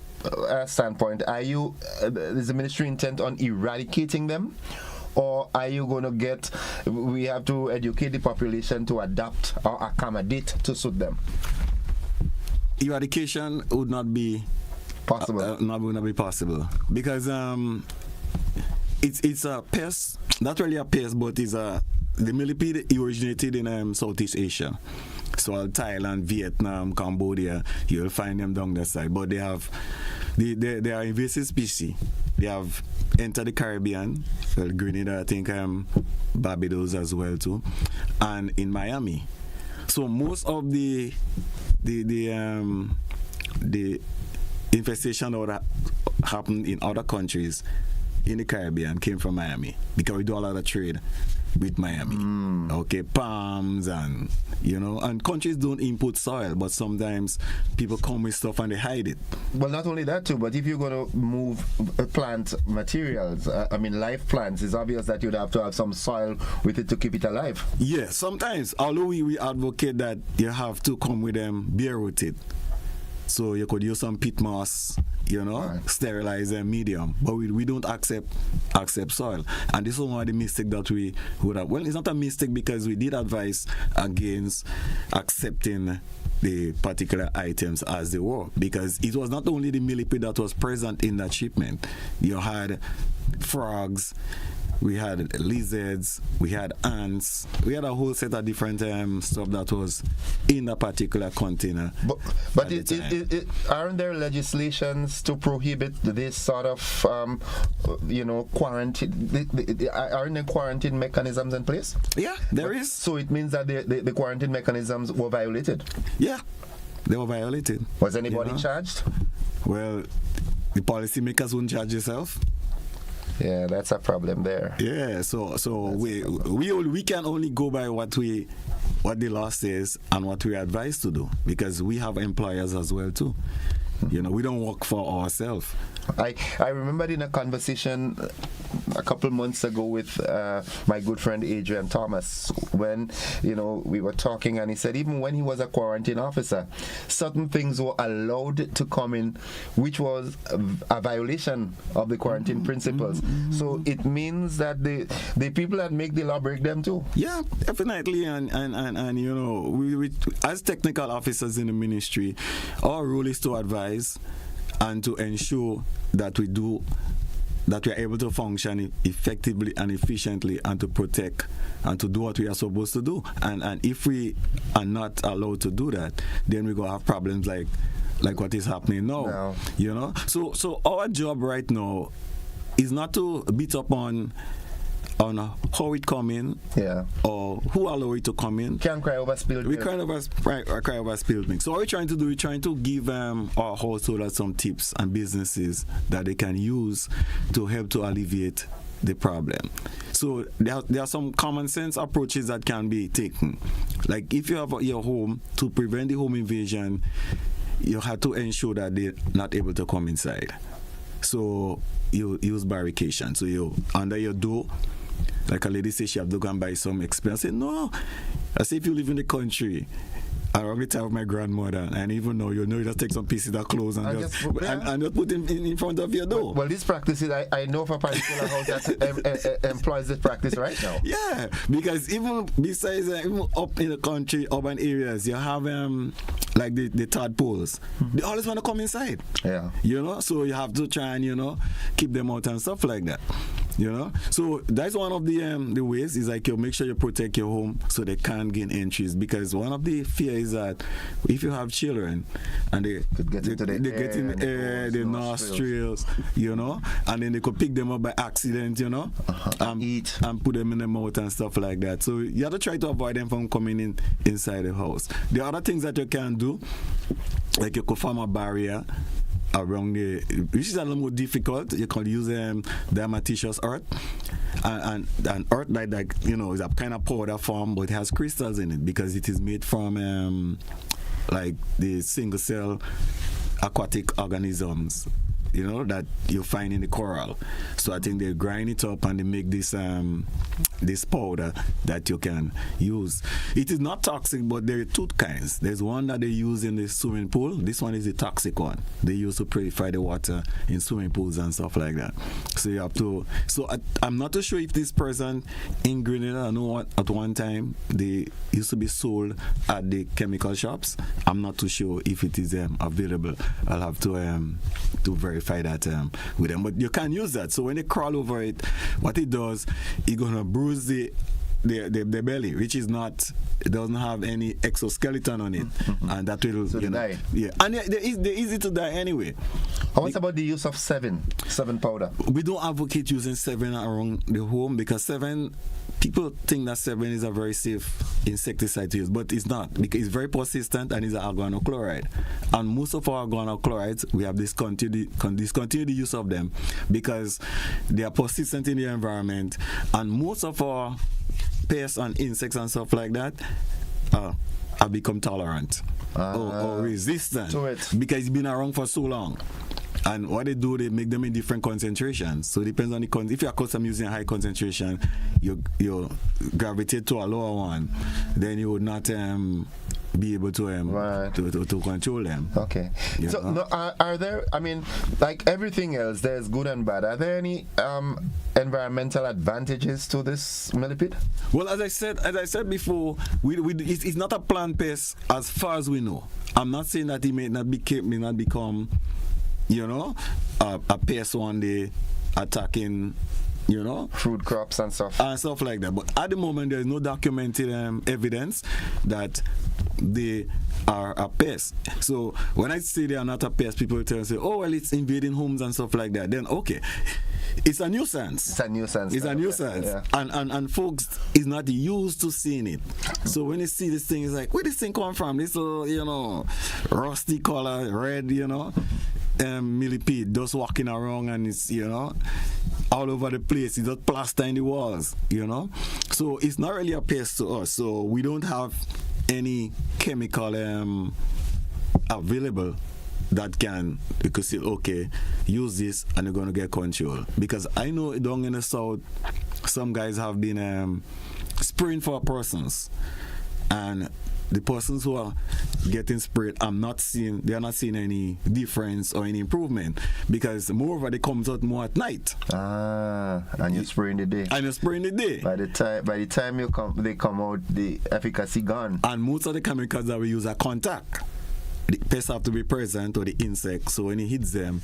standpoint, is the ministry intent on eradicating them, or are you going to we have to educate the population to adapt or accommodate to suit them? Eradication would not be possible. Would not be possible because it's a pest, not really a pest, but it's the millipede originated in Southeast Asia. So Thailand, Vietnam, Cambodia, you'll find them down that side. But they are invasive species. They have entered the Caribbean, Grenada, I think Barbados as well too, and in Miami. So most of the infestation that happened in other countries in the Caribbean came from Miami, because we do a lot of trade with Miami. Okay, palms and, you know, and countries don't import soil, but sometimes people come with stuff and they hide it. Well, not only that too, but if you're going to move plant materials, live plants, it's obvious that you'd have to have some soil with it to keep it alive. Yeah, sometimes, although we advocate that you have to come with them bare rooted. So you could use some peat moss, you know, right. Sterilize them medium, but we don't accept soil. And this is one of the mistakes that we would have. Well, it's not a mistake because we did advise against accepting the particular items as they were, because it was not only the millipede that was present in that shipment. You had frogs, we had lizards, we had ants, we had a whole set of different stuff that was in a particular container. But aren't there legislations to prohibit this sort of, quarantine? Aren't there quarantine mechanisms in place? Yeah, there is. So it means that the quarantine mechanisms were violated? Yeah, they were violated. Was anybody charged? Well, the policymakers wouldn't charge themselves. Yeah, that's a problem there. Yeah, so we can only go by what the law says and what we are advised to do, because we have employers as well too. You know, we don't work for ourselves. I remembered in a conversation a couple months ago with my good friend Adrian Thomas, when, you know, we were talking, and he said even when he was a quarantine officer, certain things were allowed to come in which was a violation of the quarantine principles. So it means that the people that make the law break them too. Yeah, definitely. And you know, we as technical officers in the ministry, our role is to advise and to ensure that we are able to function effectively and efficiently, and to protect and to do what we are supposed to do. And if we are not allowed to do that, then we're gonna have problems like what is happening now. You know? So our job right now is not to beat up on how it come in, or who allow it to come in. Can't cry over spilled milk. We cry over spilled milk. So what we're trying to do, we're trying to give our householders some tips and businesses that they can use to help to alleviate the problem. So there are some common sense approaches that can be taken. Like if you have your home, to prevent the home invasion, you have to ensure that they're not able to come inside. So you use barricade. So you under your door. Like a lady says, she have to go and buy some expensive. No, I say if you live in the country around the time of my grandmother, and even though you just take some pieces of clothes and just put in front of your door. Well, this practice is, I know of a particular house that employs this practice right now. Yeah, because even besides even up in the country, urban areas, you have like the tadpoles. They always want to come inside. Yeah. You know, so you have to try and keep them out and stuff like that. You know, so that's one of the ways is like you make sure you protect your home so they can't gain entries, because one of the fear is that if you have children and they get in the air, the nostrils, and then they could pick them up by accident, and eat and put them in the mouth and stuff like that. So you have to try to avoid them from coming inside the house. The other things that you can do, like you could form a barrier around which is a little more difficult. You can use diatomaceous earth, and earth like is a kind of powder form, but it has crystals in it because it is made from like the single cell aquatic organisms, that you find in the coral. So I think they grind it up and they make this this powder that you can use. It is not toxic, but there are two kinds. There's one that they use in the swimming pool. This one is the toxic one. They use to purify the water in swimming pools and stuff like that. So you have to. So I'm not too sure if this person in Grenada, I know what at one time they used to be sold at the chemical shops. I'm not too sure if it is available. I'll have to verify that with them. But you can use that. So when they crawl over it, what it does, it's gonna bruise the belly, which is not, it doesn't have any exoskeleton on it, and that will die. Yeah, and they're easy to die anyway. What about the use of seven powder? We don't advocate using 7 around the home because 7. People think that 7 is a very safe insecticide to use, but it's not, because it's very persistent and it's an organochloride. And most of our organochlorides, we have discontinued the use of them because they are persistent in the environment. And most of our pests and insects and stuff like that have become tolerant or resistant to it because it's been around for so long. And what they do, they make them in different concentrations. So it depends on if you're accustomed using a high concentration, you gravitate to a lower one, then you would not be able to control them. Okay. So are there, I mean, like everything else, there's good and bad. Are there any environmental advantages to this millipede? Well, as I said before, it's not a plant pest as far as we know. I'm not saying that it may not become a pest one day attacking, fruit crops and stuff like that. But at the moment, there is no documented evidence that they are a pest. So when I say they are not a pest, people tell me, "Oh, well, it's invading homes and stuff like that." Then okay, it's a nuisance. It's a nuisance. Yeah. And folks is not used to seeing it. So when they see this thing, it's like, where this thing come from? This little, rusty color, red, millipede just walking around, and it's all over the place. It's just plaster in the walls, So it's not really a pest to us. So we don't have any chemical available that you could say, okay, use this and you're going to get control. Because I know down in the south, some guys have been spraying for persons, and the persons who are getting sprayed, they're not seeing any difference or any improvement, because moreover they comes out more at night. And you're spraying the day. By the time they come out, the efficacy gone. And most of the chemicals that we use are contact. The pests have to be present, or the insect, so when it hits them,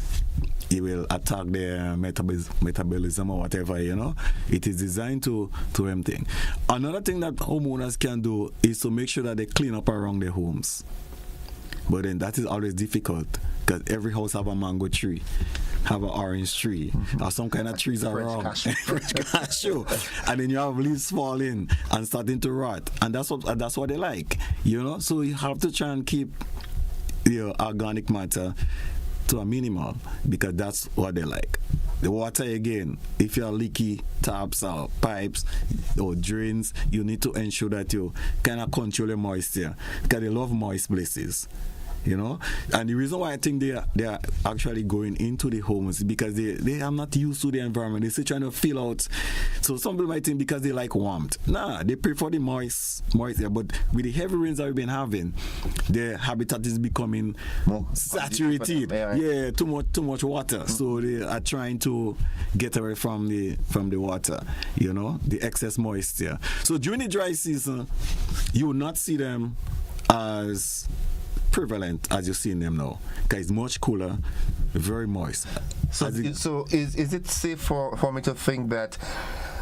it will attack their metabolism or whatever, It is designed to empty. Another thing that homeowners can do is to make sure that they clean up around their homes. But then that is always difficult, because every house have a mango tree, have an orange tree, or some kind of trees around. French cashew. And then you have leaves falling and starting to rot. And that's what they like, So you have to try and keep your organic matter to a minimal, because that's what they like. The water, again, if you have leaky taps or pipes or drains, you need to ensure that you kind of control the moisture, because they love moist places. you know. And the reason why I think they are actually going into the homes is because they are not used to the environment. They're still trying to fill out. So some people might think because they like warmth. Nah, they prefer the moist air. But with the heavy rains that we've been having, their habitat is becoming more saturated. Yeah, too much water. So they are trying to get away from the water, you know, the excess moisture. So during the dry season, you will not see them as prevalent as you're seeing them now, because it's much cooler, very moist. So is it safe for me to think that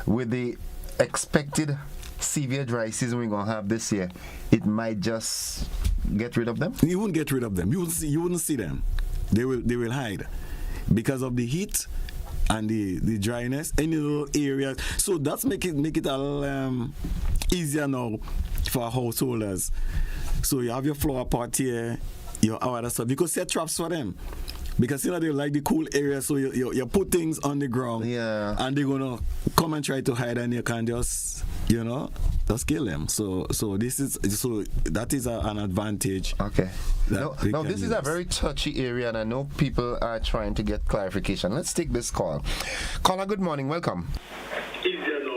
with the expected severe dry season we're gonna have this year, it might just get rid of them? You wouldn't get rid of them. You wouldn't see them. They will hide because of the heat and the dryness. Any little areas. So that's make it a little easier now for householders. So you have your flower pot here, your other stuff. You could set traps for them. Because you know they like the cool area, so you put things on the ground, and they're gonna come and try to hide, and you can just kill them. So that is an advantage. Okay. Now this is a very touchy area, and I know people are trying to get clarification. Let's take this call. Caller, good morning. Welcome.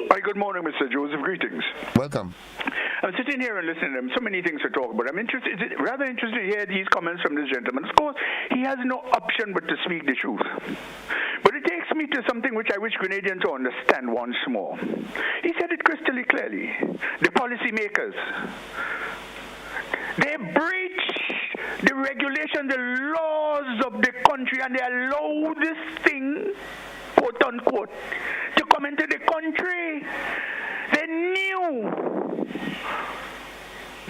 Hi, good morning, Mr. Joseph. Greetings. Welcome. I'm sitting here and listening to them. So many things to talk about. I'm rather interested to hear these comments from this gentleman. Of course, he has no option but to speak the truth. But it takes me to something which I wish Grenadians to understand once more. He said it crystal clearly. The policymakers, they breach the regulations, the laws of the country, and they allow this thing, quote unquote, to come into the country. They knew,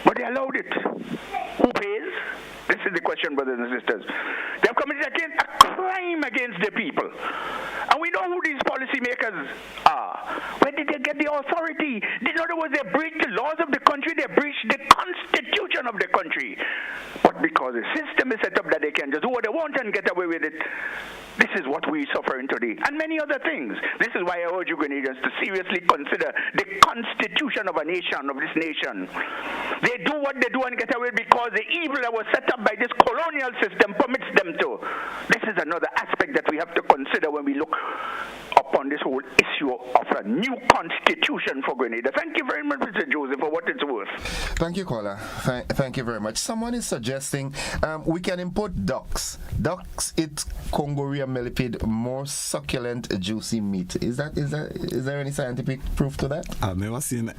but they allowed it. Who pays? This is the question, brothers and sisters. They have committed a crime against the people. And we know who these policymakers are. Where did they get the authority? In other words, they breached the laws of the country, they breached the constitution of the country. But because the system is set up that they can just do what they want and get away with it, this is what we suffer in today. And many other things. This is why I urge you Grenadians to seriously consider the constitution of a nation, of this nation. They do what they do and get away because the evil that was set up by this colonial system permits them to. This is another aspect that we have to consider when we look upon this whole issue of a new constitution for Grenada. Thank you very much, Mr. Joseph, for what it's worth. Thank you, caller. Thank you very much. Someone is suggesting we can import ducks. Ducks eat Congoria millipede, more succulent, juicy meat. Is there any scientific proof to that? I've never seen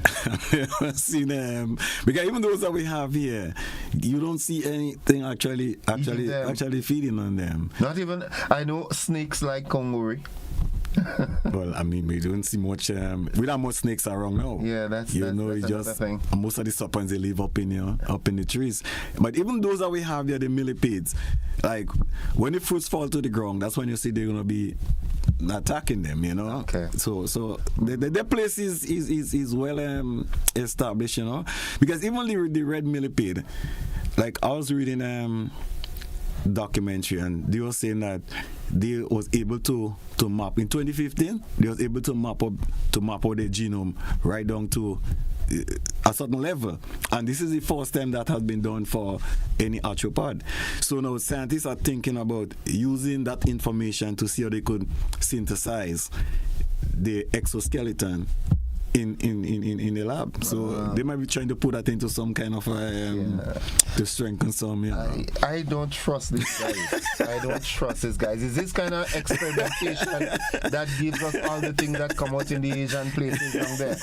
because even those that we have here, you don't see anything actually feeding on them. Not even, I know snakes like Congori. Well, I mean, we don't see much. We don't much snakes around now. Yeah, that's just thing. Most of the serpents they live up in the trees. But even those that we have there, the millipedes, like when the fruits fall to the ground, that's when you see they're gonna be attacking them. Okay. So the place is well established. Because even the red millipede, like I was reading documentary and they were saying that they was able to map in 2015. They was able to map out their genome right down to a certain level, and this is the first time that has been done for any arthropod. So now scientists are thinking about using that information to see how they could synthesize the exoskeleton in the lab. So they might be trying to put that into some kind of to strengthen some. I don't trust these guys. Is this kind of experimentation that gives us all the things that come out in the Asian places down there?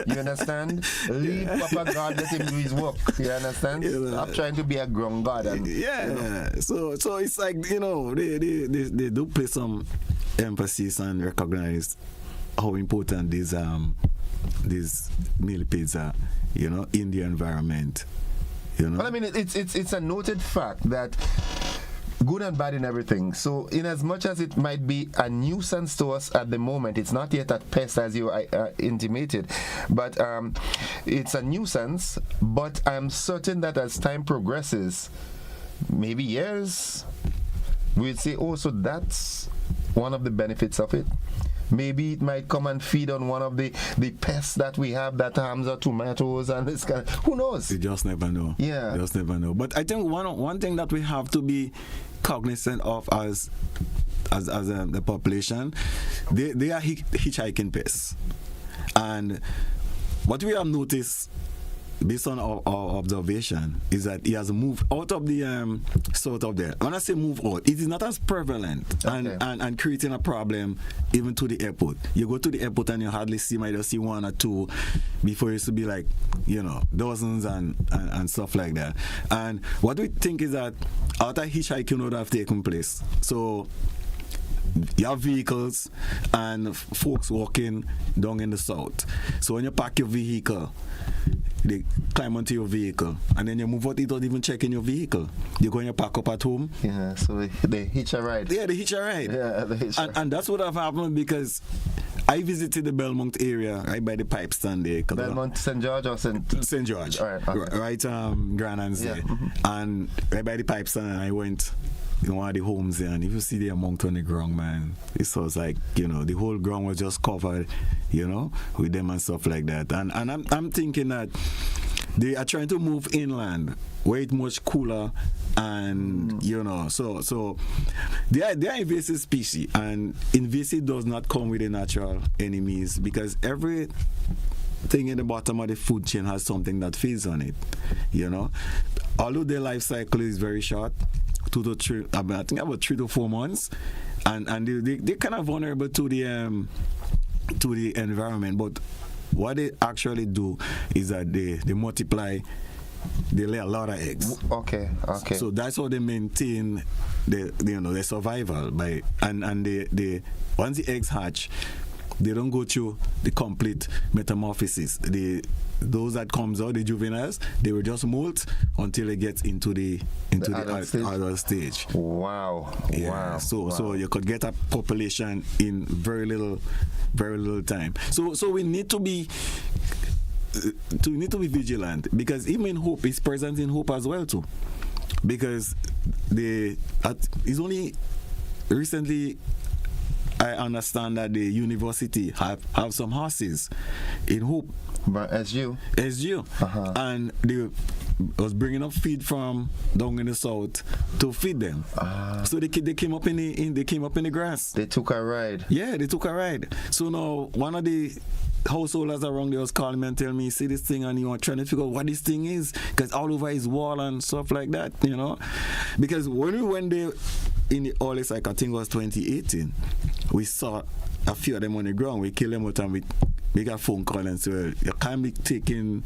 You understand? Leave Papa God, let him do his work. You understand? I'm trying to be a ground god. So it's like they do place some emphasis and recognize how important these millipedes are, in the environment. Well, I mean, it's a noted fact that good and bad in everything. So, in as much as it might be a nuisance to us at the moment, it's not yet a pest as you intimated, but it's a nuisance. But I'm certain that as time progresses, maybe years, we'll say, so that's one of the benefits of it. maybe it might come and feed on one of the pests that we have that harms our tomatoes and this kind of, who knows? You just never know. Yeah. You just never know. But I think one thing that we have to be cognizant of as the population, they are hitchhiking pests. And what we have noticed, based on our observation, is that he has moved out of the south of there. When I say move out, it is not as prevalent and creating a problem even to the airport. You go to the airport and you hardly might just see one or two, before it used to be like, dozens and stuff like that. And what we think is that other hitchhiking would have taken place. So you have vehicles and folks walking down in the south. So when you park your vehicle, they climb onto your vehicle and then you move out without even checking your vehicle. You go and you park up at home. Yeah, so they hitch a ride. Yeah, they hitch a ride. Yeah, they hitch a ride. And that's what have happened, because I visited the Belmont area, right by the pipe stand there. Belmont, St. George or St. George. All right, okay. Right, Grenada 6th. Yeah. Mm-hmm. And right by the pipe stand, I went in one of the homes there, and if you see the amount on the ground, man, it was like, the whole ground was just covered, with them and stuff like that. And I'm thinking that they are trying to move inland where it's much cooler, and so they are invasive species, and invasive does not come with the natural enemies, because every thing in the bottom of the food chain has something that feeds on it, although their life cycle is very short, 2 to 3, I think about 3 to 4 months, and they're kind of vulnerable to the environment. But what they actually do is that they multiply. They lay a lot of eggs. Okay. So that's how they maintain their survival by and they once the eggs hatch, they don't go through the complete metamorphosis. Those that comes out, the juveniles, they will just molt until it gets into the adult stage. Wow. Yeah. Wow. So you could get a population in very little time. So we need to be vigilant, because even hope is present in hope as well too, because it's only recently I understand that the university have some horses in Hope. But SU, and they was bringing up feed from down in the south to feed them. So they came up in the grass. They took a ride. Yeah, they took a ride. So now one of the householders around there was calling me and telling me, see this thing, and you are trying to figure out what this thing is, because all over his wall and stuff like that, Because when we went there in the earliest, I think it was 2018, we saw a few of them on the ground. We killed them out and we make a phone call and say, well, you can't be taking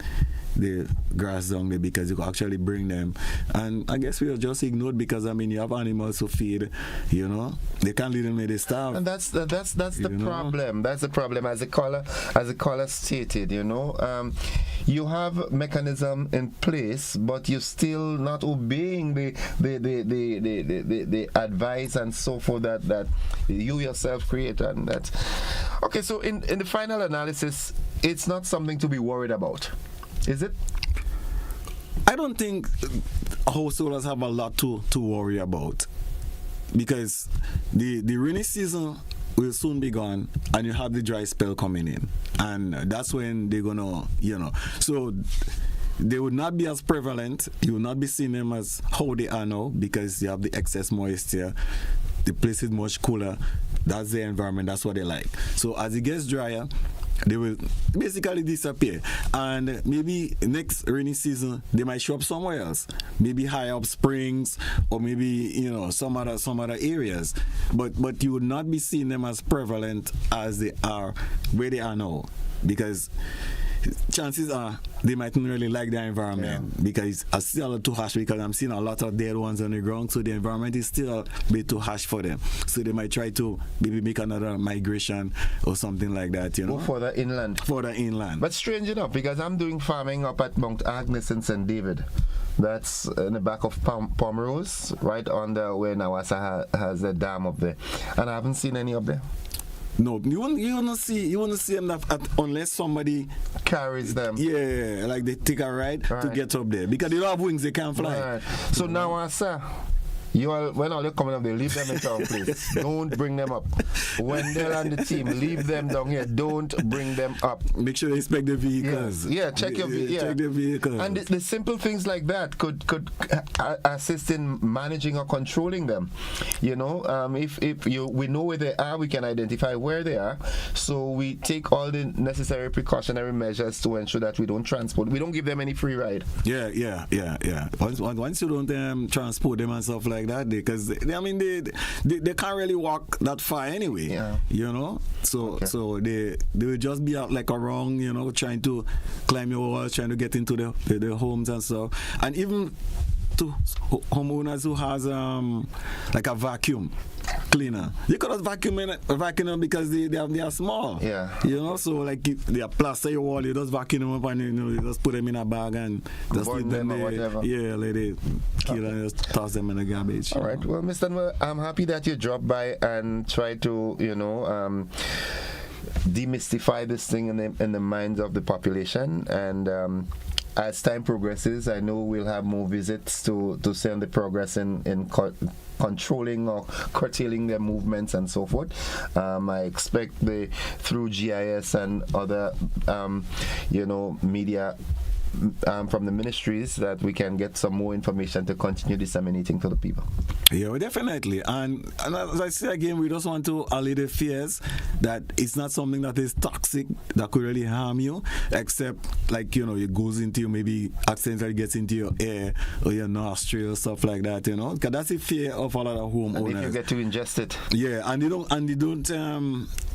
the grass down there because you can actually bring them. And I guess we are just ignored because, you have animals to feed, They can't leave them where they starve. And that's the problem. That's the problem, as the caller stated, you have mechanism in place, but you're still not obeying the advice and so forth that you yourself create. And that's okay. So in the final analysis, it's not something to be worried about, is it? I don't think householders have a lot to worry about, because the rainy season will soon be gone and you have the dry spell coming in, and that's when they're gonna so they would not be as prevalent. You will not be seeing them as how they are now, because you have the excess moisture. The place is much cooler. That's their environment. That's what they like. So as it gets drier, they will basically disappear, and maybe next rainy season they might show up somewhere else, maybe high up springs, or maybe some other areas, but you would not be seeing them as prevalent as they are where they are now, because chances are they mightn't really like their environment, because it's still a little too harsh, because I'm seeing a lot of dead ones on the ground, so the environment is still a bit too harsh for them. So they might try to maybe make another migration or something like that, Go further inland. But strange enough, because I'm doing farming up at Mount Agnes in St. David. That's in the back of Pomerose, right under where Nawasa has the dam up there. And I haven't seen any up there. No, you won't see them unless somebody carries them. Yeah, like they take a ride to get up there, because they don't have wings, they can't fly. Right. So now, sir, When all you're coming up there, leave them in town, please. Don't bring them up. When they're on the team, leave them down here. Don't bring them up. Make sure they inspect the vehicles. Yeah, check your check the vehicles. And the simple things like that could assist in managing or controlling them. You know, if we know where they are, we can identify where they are. So we take all the necessary precautionary measures to ensure that we don't transport. We don't give them any free ride. Yeah. Once you don't transport them and stuff like that, because they can't really walk that far anyway. Yeah. You know, so they will just be out like around, you know, trying to climb your walls, trying to get into the homes and stuff, and even to homeowners who has like a vacuum cleaner. You could just vacuum them because they are small. Yeah. You know, so like if they are plaster your wall, you just vacuum them up and you just put them in a bag and just leave them or whatever. Yeah, let it kill and just toss them in the garbage. All right. Well, Mr. Noel, I'm happy that you dropped by and tried to, demystify this thing in the minds of the population. And as time progresses, I know we'll have more visits to see the progress in controlling or curtailing their movements and so forth. I expect through GIS and other media from the ministries that we can get some more information to continue disseminating to the people. Yeah, well, definitely. And as I say again, we just want to allay the fears that it's not something that is toxic that could really harm you, except like, it goes into you, maybe accidentally gets into your air or your nostril, stuff like that, because that's the fear of a lot of homeowners. And if you get to ingest it. Yeah, and they don't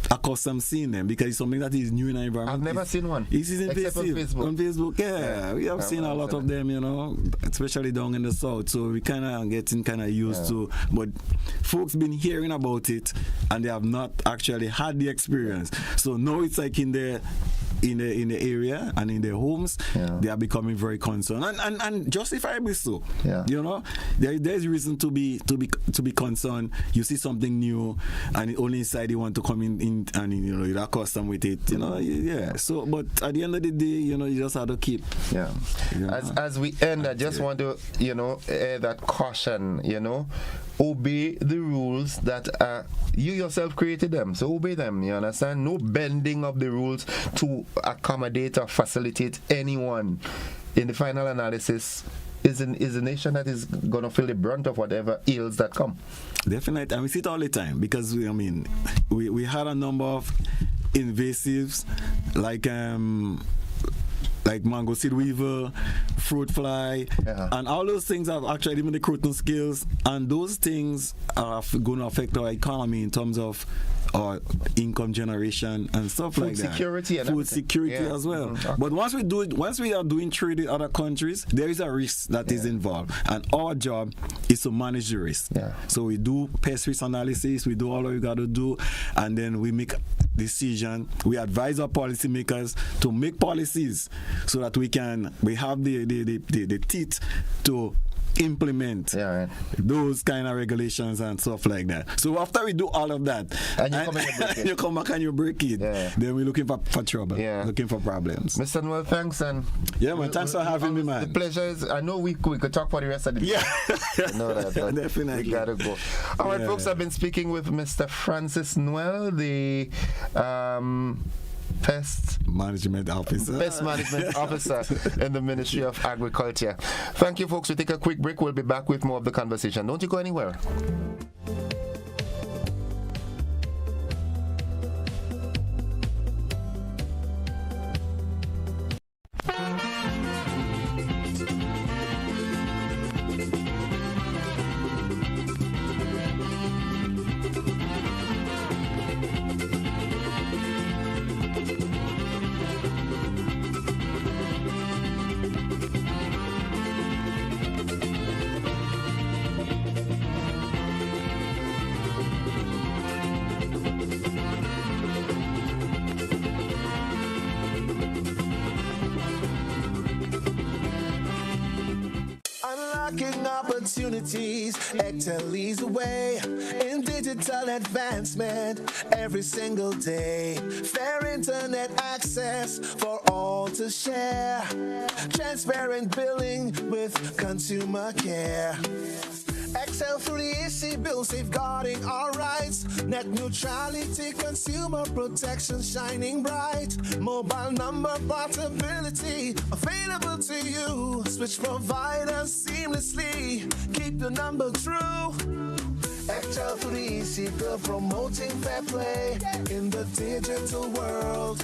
accustomed seeing them because it's something that is new in our environment. I've never seen one. It's except on Facebook. On Facebook, yeah. We have seen a lot of them, especially down in the south. So we kind of getting used to. But folks been hearing about it and they have not actually had the experience. So now it's like in the area and in their homes, they are becoming very concerned and justifiably so. Yeah. There's reason to be concerned. You see something new and only inside you want to come in and you're accustomed with it. So, but at the end of the day, you just have to keep. Yeah. As we end, I just want to air that caution. Obey the rules that you yourself created them. So obey them. You understand? No bending of the rules to accommodate or facilitate anyone. In the final analysis, is a nation that is going to feel the brunt of whatever ills that come. Definitely, and we see it all the time because we had a number of invasives like mango seed weevil, fruit fly, and all those things have actually even the croton scales, and those things are going to affect our economy in terms of our income generation and stuff food like that. Security and food security as well. But once we are doing trade with other countries, there is a risk that is involved, and our job is to manage the risk. So we do pest risk analysis, we do all we got to do, and then we make decision. We advise our policymakers to make policies so that we have the teeth to implement those kind of regulations and stuff like that. So after we do all of that, and you come back and you break it, then we're looking for trouble, looking for problems. Mr. Noel, thanks. And thanks for having me, man. The pleasure is, I know we could talk for the rest of the day. I know that, definitely. We gotta go. All right, folks, I've been speaking with Mr. Francis Noel, the Pest Management Officer in the Ministry of Agriculture. Thank you, folks. We take a quick break. We'll be back with more of the conversation. Don't you go anywhere. Opportunities, Excel leads the way in digital advancement every single day. Fair internet access for all to share. Transparent billing with consumer care. Excel Excel through the EC bill, safeguarding our rights. Net neutrality, consumer protection shining bright. Mobile number portability available to you. Switch providers seamlessly. Keep the number true. Excel through the EC bill, promoting fair play in the digital world.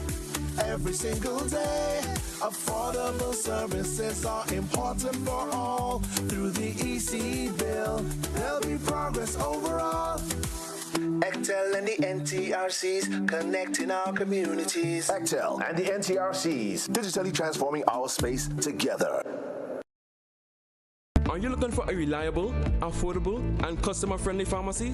Every single day, affordable services are important for all. Through the EC bill, there'll be progress overall. Excel and the NTRCs connecting our communities. Excel and the NTRCs, digitally transforming our space together. Are you looking for a reliable, affordable, and customer-friendly pharmacy?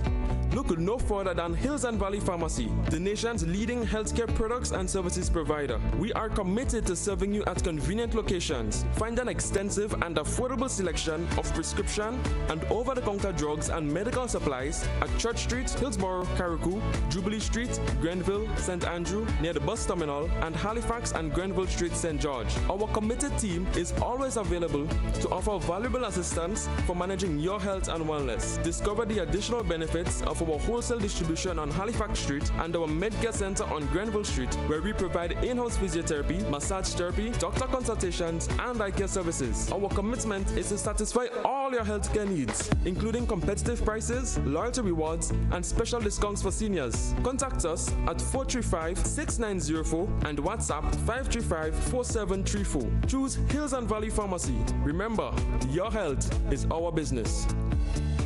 Look no further than Hills and Valley Pharmacy, the nation's leading healthcare products and services provider. We are committed to serving you at convenient locations. Find an extensive and affordable selection of prescription and over-the-counter drugs and medical supplies at Church Street, Hillsborough, Carriacou, Jubilee Street, Grenville, St. Andrew, near the bus terminal, and Halifax and Grenville Street, St. George. Our committed team is always available to offer valuable assistance for managing your health and wellness. Discover the additional benefits of our wholesale distribution on Halifax Street and our Medcare Center on Grenville Street, where we provide in-house physiotherapy, massage therapy, doctor consultations, and eye care services. Our commitment is to satisfy all your healthcare needs, including competitive prices, loyalty rewards, and special discounts for seniors. Contact us at 435-6904 and WhatsApp 535-4734. Choose Hills and Valley Pharmacy. Remember, your health is our business.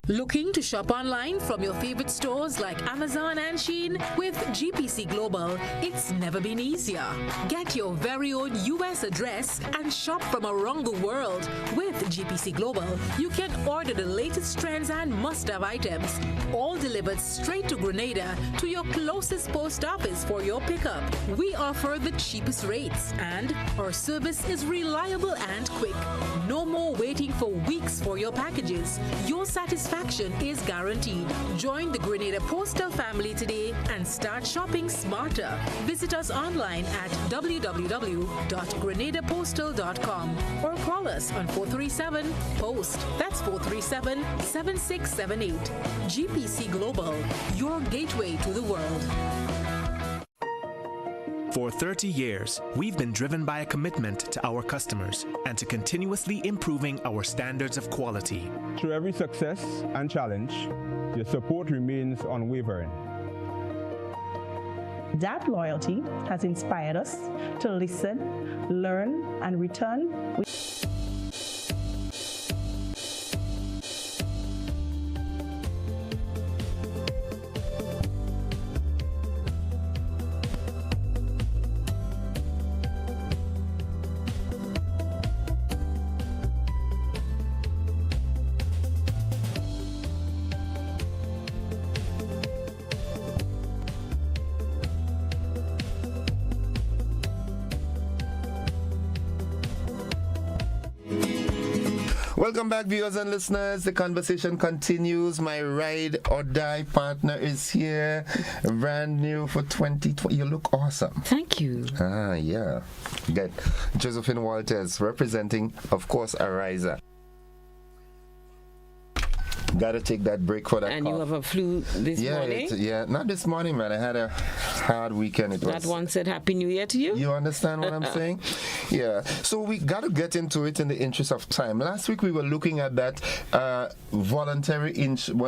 Looking to shop online from your favorite stores like Amazon and Shein? With GPC Global, it's never been easier. Get your very own US address and shop from around the world. With GPC Global, you can order the latest trends and must-have items, all delivered straight to Grenada to your closest post office for your pickup. We offer the cheapest rates, and our service is reliable and quick. No more waiting for weeks for your packages. Your satisfaction is guaranteed. Join the Grenada Postal family today and start shopping smarter. Visit us online at www.grenadapostal.com or call us on 437-POST. That's 437-7678. GPC Global, your gateway to the world. For 30 years, we've been driven by a commitment to our customers and to continuously improving our standards of quality. Through every success and challenge, your support remains unwavering. That loyalty has inspired us to listen, learn, and return with Welcome back, viewers and listeners. The conversation continues. My ride or die partner is here, brand new for 2020. You look awesome. Thank you. Yeah. Good. Josephine Walters, representing, of course, Ariza. Gotta take that break for that. And cough. You have a flu this morning? Yeah, not this morning, man. I had a hard weekend. That one said Happy New Year to you? You understand what I'm saying? Yeah. So we gotta get into it in the interest of time. Last week we were looking at that involuntary insurance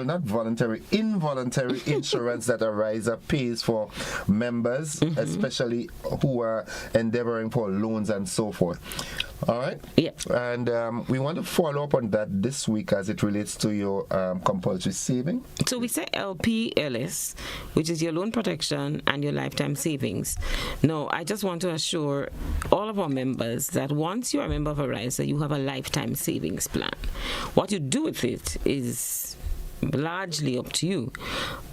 that Ariza pays for members, especially who are endeavoring for loans and so forth. All right? Yeah. And we want to follow up on that this week as it relates to your compulsory saving. So we say LPLS, which is your loan protection and your lifetime savings. Now, I just want to assure all of our members that once you are a member of Ariza, you have a lifetime savings plan. What you do with it is largely up to you,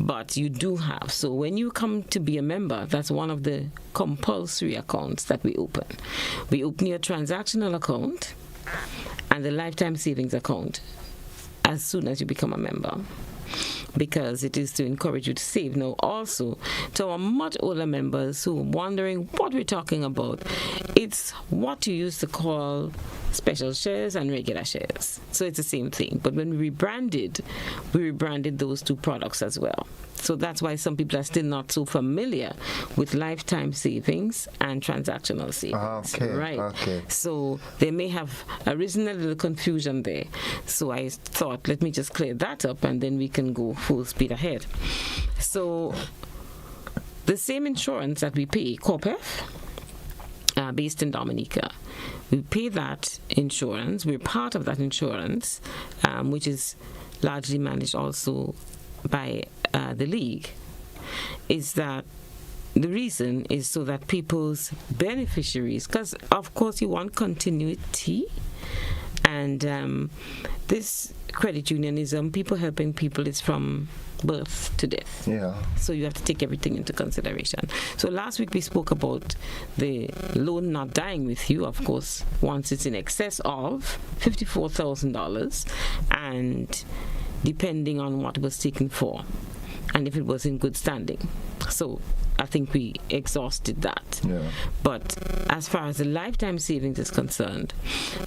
but you do have. So when you come to be a member, that's one of the compulsory accounts that we open. We open your transactional account and the lifetime savings account as soon as you become a member, because it is to encourage you to save. Now, also, to our much older members who are wondering what we're talking about, it's what you used to call special shares and regular shares. So it's the same thing. But when we rebranded those two products as well. So that's why some people are still not so familiar with lifetime savings and transactional savings. Okay, right? okay. So there may have arisen a little confusion there. So I thought, let me just clear that up and then we can go full speed ahead. So the same insurance that we pay, COPEF, based in Dominica, we pay that insurance. We're part of that insurance, which is largely managed also by the League. Is that the reason is so that people's beneficiaries, because of course you want continuity, and this credit unionism, people helping people, is from birth to death. Yeah. So you have to take everything into consideration. So last week we spoke about the loan not dying with you, of course, once it's in excess of $54,000, and depending on what it was taken for, and if it was in good standing. So I think we exhausted that. Yeah. But as far as the lifetime savings is concerned,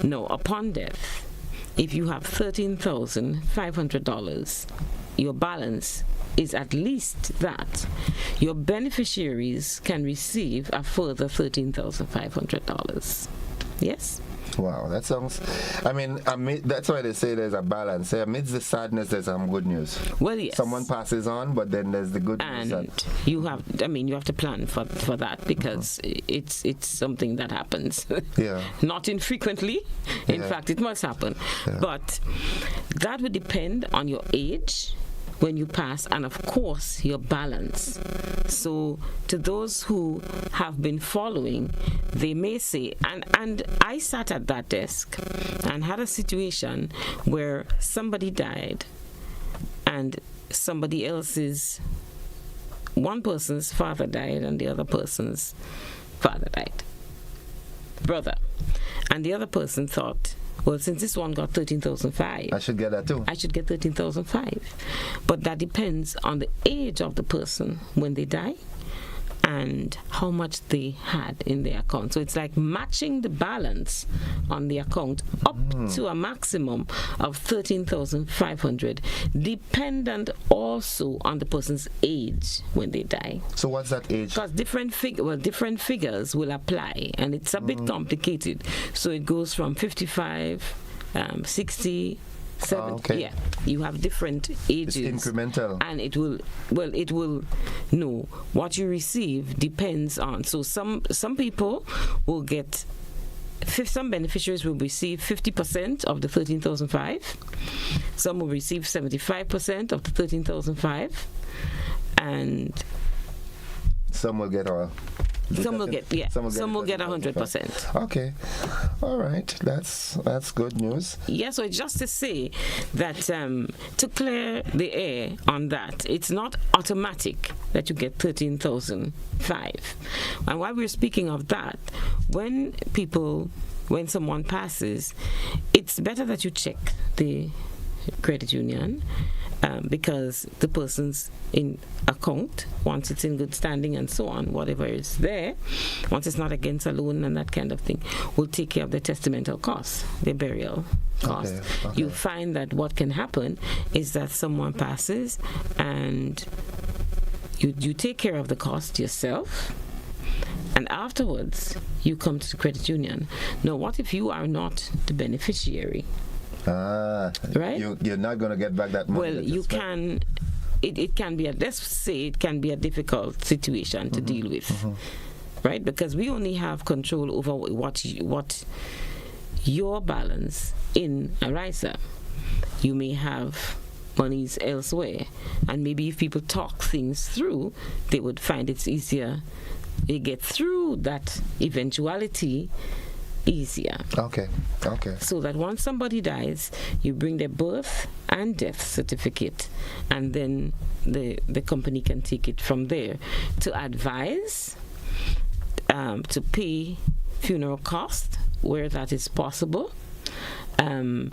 no, upon death, if you have $13,500, your balance is at least that. Your beneficiaries can receive a further $13,500. Yes? Wow, that sounds... I mean, that's why they say there's a balance. Amidst the sadness, there's some good news. Well, yes. Someone passes on, but then there's the good news. And you have to plan for that, because it's something that happens. Yeah. Not infrequently. In fact, it must happen. Yeah. But that would depend on your age when you pass, and of course your balance. So to those who have been following, they may say, and I sat at that desk and had a situation where somebody died and one person's father died and the other person's father died, brother, and the other person thought, well, since this one got $13,500, I should get that too. I should get $13,500. But that depends on the age of the person when they die and how much they had in their account. So it's like matching the balance on the account up to a maximum of $13,500, dependent also on the person's age when they die. So what's that age? Because different figures will apply, and it's a bit complicated. So it goes from 55, 60, 70. Okay. Yeah, you have different ages. It's incremental. And it will no, what you receive depends on. So some people will get, some beneficiaries will receive 50% of the $13,500. Some will receive 75% of the $13,500, and some will get all. Some will get 100%. Okay, all right, that's good news. Yeah, so it's just to say that to clear the air on that, it's not automatic that you get $13,500. And while we're speaking of that, when someone passes, it's better that you check the credit union, because the person's in account, once it's in good standing and so on, whatever is there, once it's not against a loan and that kind of thing, will take care of the testamental costs, the burial costs. Okay. You find that what can happen is that someone passes and you take care of the cost yourself, and afterwards you come to the credit union. Now, what if you are not the beneficiary? Right? You're not going to get back that money. Well, you can. It can be let's say it can be a difficult situation to deal with, right? Because we only have control over what your balance in a RISA. You may have monies elsewhere, and maybe if people talk things through, they would find it's easier. They get through that eventuality easier. Okay. So that once somebody dies, you bring their birth and death certificate, and then the company can take it from there to advise, to pay funeral costs where that is possible, and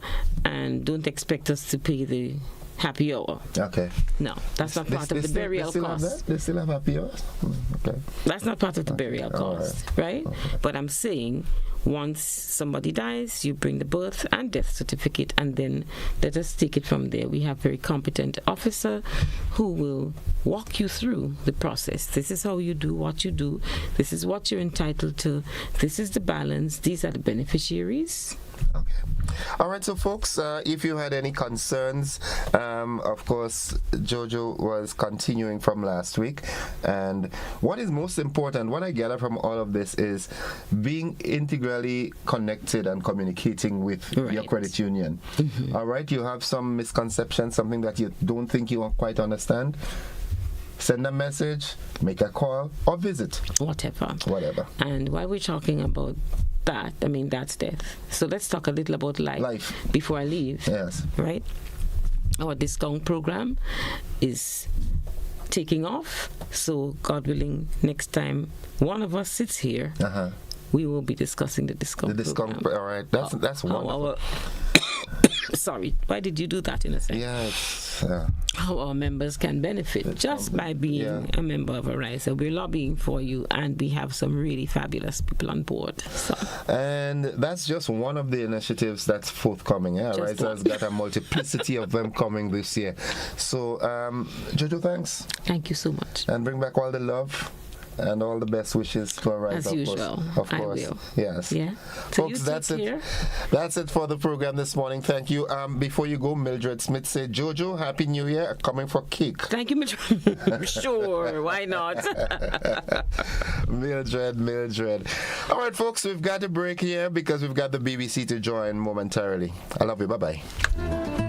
don't expect us to pay the happy hour. Okay. No, that's not part of the burial cost. They still have happy hours? Okay. That's not part of the burial cost, right? Okay. But I'm saying, once somebody dies, you bring the birth and death certificate, and then let us take it from there. We have very competent officer who will walk you through the process. This is how you do what you do. This is what you're entitled to. This is the balance. These are the beneficiaries. Okay. All right, so folks, if you had any concerns, of course, Jojo was continuing from last week. And what is most important, what I gather from all of this is being integrally connected and communicating with your credit union. Mm-hmm. All right, you have some misconceptions, something that you don't think you quite understand. Send a message, make a call, or visit. Whatever. And while we're talking about that, I mean, that's death. So let's talk a little about life. Before I leave. Yes. Right? Our discount program is taking off. So, God willing, next time one of us sits here, we will be discussing the discount program. All right. That's wonderful. Sorry, why did you do that in a sense? Yeah, it's... how our members can benefit just by being a member of Ariza. We're lobbying for you, and we have some really fabulous people on board. So. And that's just one of the initiatives that's forthcoming. Ariza has got a multiplicity of them coming this year. So, Jojo, thanks. Thank you so much. And bring back all the love and all the best wishes for Ariza. As usual. Of course. I will. Yes. Yeah. Folks, that's it. That's it for the program this morning. Thank you. Before you go, Mildred Smith said, Jojo, Happy New Year. Coming for cake. Thank you, Mildred. Sure. Why not? Mildred. All right, folks, we've got a break here because we've got the BBC to join momentarily. I love you. Bye-bye.